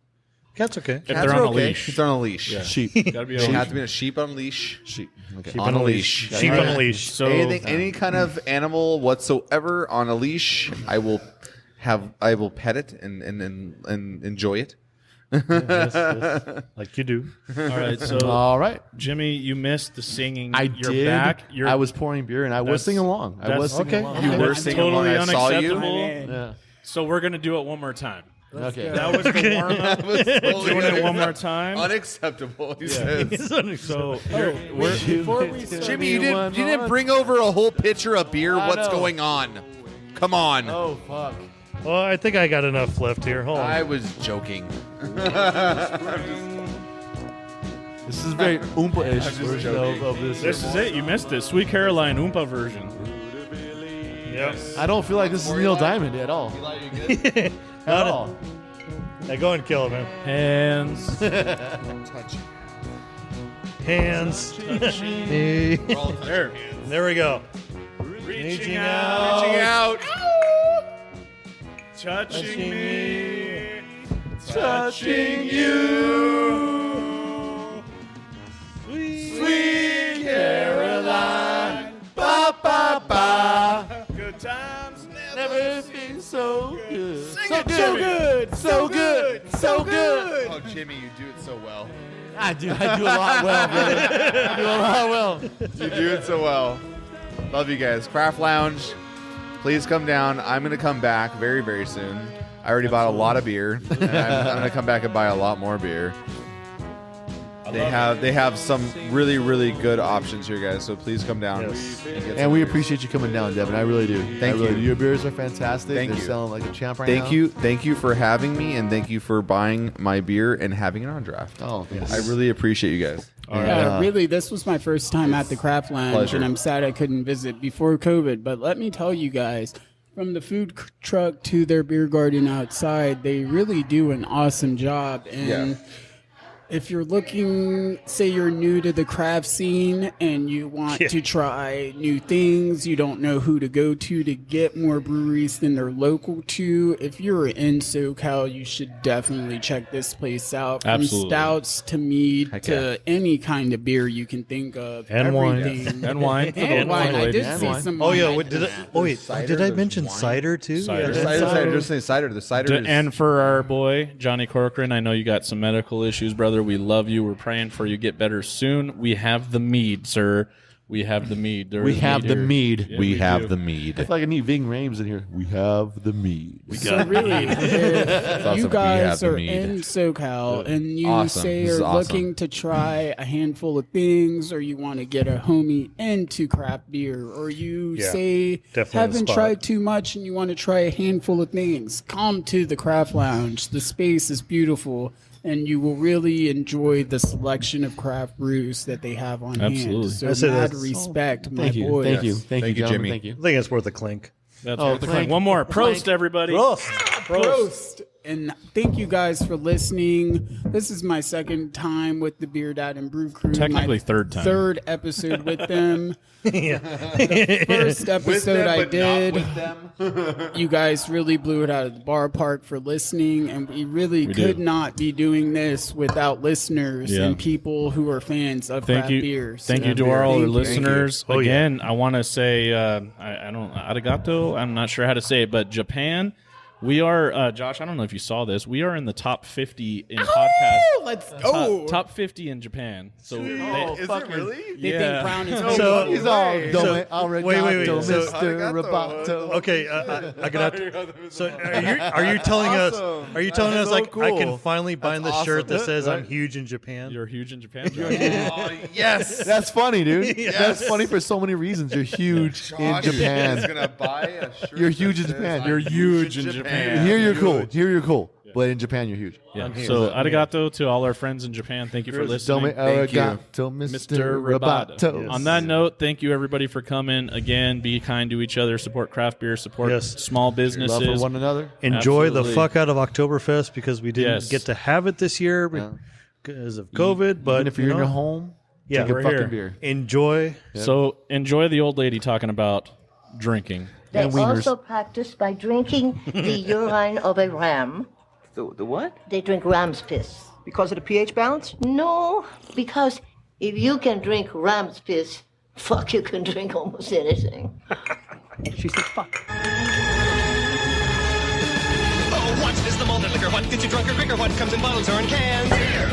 Cat's okay. If they're on a okay. leash. If they're on a leash. Sheep. Gotta be They on a have leash. to be a sheep on a leash. Sheep. Okay. Sheep on a leash. Sheep on a leash. So Any kind of animal whatsoever on a leash, I will pet it and enjoy it. Yes, like you do. all right, so All right. Jimmy, you missed the singing. I You're did. back. You're, I was pouring beer and I was That's- singing along. I was that's- singing okay. along. You were That's singing totally along. I saw you. unacceptable. Yeah. So we're gonna do it one more time. Okay. That was the warm up. Doing it one more time. Unacceptable. He says. So we're Before we Jimmy, you didn't bring over a whole pitcher of beer. I What's know. going on? Come on. Oh fuck. Well, I think I got enough left here. Hold on. I was joking. This is very Oompa-ish version of this. this is it. You missed it. Sweet Caroline Oompa version. Yep. I don't feel like this is Neil Diamond at all. At all. Now go and kill it, man. Hands. Hands. Hey. There. There we go. Reaching Reaching out. out. Touching me. Touching you. Sweet Caroline. Ba ba ba. Good times Never been so good. So good. So good. So good. Oh, Jimmy, you do it so well. I do a lot well, brother. I do a lot well. You do it so well. Love you guys. Craft Lounge, please come down. I'm going to come back very, very soon. I already bought a lot of beer, and I'm going to come back and buy a lot more beer. They have some really, really good options here, guys. So please come down. Yes. And, get And some we beers. appreciate you coming down, Devin. I really do. Thank I really you. do. Your beers are fantastic. Thank They're you. selling like a champ right now. Thank you for having me, and thank you for buying my beer and having it on draft. Oh, I really appreciate you guys. Really, this was my first time at the Craft Lounge, Pleasure. and I'm sad I couldn't visit before COVID. But let me tell you guys, from the food truck to their beer garden outside, they really do an awesome job. And Yeah. if you're looking, say you're new to the craft scene and you want to try new things, you don't know who to go to get more breweries than they're local to, if you're in SoCal, you should definitely check this place out. Absolutely. From stouts to mead Heck to yeah. any kind of beer you can think of. And wine. everything. And wine. For the And wine. I ladies. did And see wine. some Oh wine. yeah. I What, did did I mention cider too? Cider. Yeah, that's Just say cider. The cider is And for our boy Johnny Corcoran, I know you got some medical issues, brother. We love you. We're praying for you. Get better soon. We have the mead, sir. We have the mead. There We is have the here. mead. Yeah, we have the mead. I feel like I need Ving Rames in here. We have the mead. So really, if awesome. you We guys have the are mead. in SoCal and you Awesome. say This is you're awesome. looking to try a handful of things, or you want to get a homie into craft beer, or you Yeah, say definitely the haven't spot. tried too much and you want to try a handful of things, come to the Craft Lounge. The space is beautiful. and you will really enjoy the selection of craft brews that they have on Absolutely. hand. I say So mad that's- respect, my Thank you. boys. Thank you. Yes. Thank you, Thank you, gentlemen. Jimmy. Thank you. I think it's worth a clink. That's Oh, worth the clank. clank. One more. Prost, Clank. everybody. Prost. Prost. And thank you guys for listening. This is my second time with the BeerDad and Brew Crew. Technically my third time. Third episode with them. Yeah. First episode I did. them. You guys really blew it out of the ballpark for listening, and we really could did. not be doing this without listeners Yeah. and people who are fans of Thank craft you. beers. Thank So you to all our thank you. listeners. Oh, yeah. Again, I want to say, I don't, arigato. I'm not sure how to say it, but Japan, we are, Josh, I don't know if you saw this. We are in the top 50 in podcast. Let's go. Top 50 in Japan. So Is they, it really? They yeah. think Brown is So- He's all So- already wait. So- Mr. Roboto. Okay, I got. So are you telling us? Awesome. Are you telling That's us so like I can cool. finally buy That's the shirt awesome. that says I'm Right. huge in Japan? You're huge in Japan. Josh. Oh, yes. That's funny, dude. Yes. That's funny for so many reasons. You're huge in Josh is Japan. gonna buy a shirt. You're huge in that says, Japan. "I'm You're huge in Japan." Here you're cool. Here you're cool. But in Japan, you're huge. Yeah. So arigato to all our friends in Japan. Thank you for listening. Thank you. Arigato, Mr. Mr. Roboto. Roboto. On that note, thank you everybody for coming. Again, be kind to each other, support craft beer, support Yes. small businesses. Love for one another. Enjoy Absolutely. the fuck out of Oktoberfest because we didn't Yes. get to have it this year because of COVID. But Even if you're you in know, your home, yeah, drink a we're fucking here. beer. enjoy. So enjoy the old lady talking about drinking. They And wieners. also practice by drinking the urine of a ram. The what? They drink ram's piss. Because of the pH balance? No, because if you can drink ram's piss, fuck, you can drink almost anything. She said fuck. Oh, what is the malted liquor? What gets you drunker, quicker? What comes in bottles or in cans?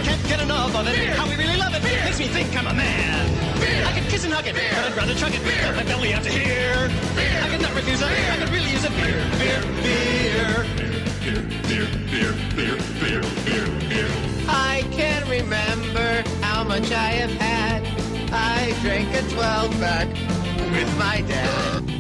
Can't get enough of it. How we really love it. Makes me think I'm a man. I could kiss and hug it, but I'd rather chug it. Fill my belly out to here. I could not refuse it. I could really use a beer, beer. I can't remember how much I have had. I drank a 12-pack with my dad.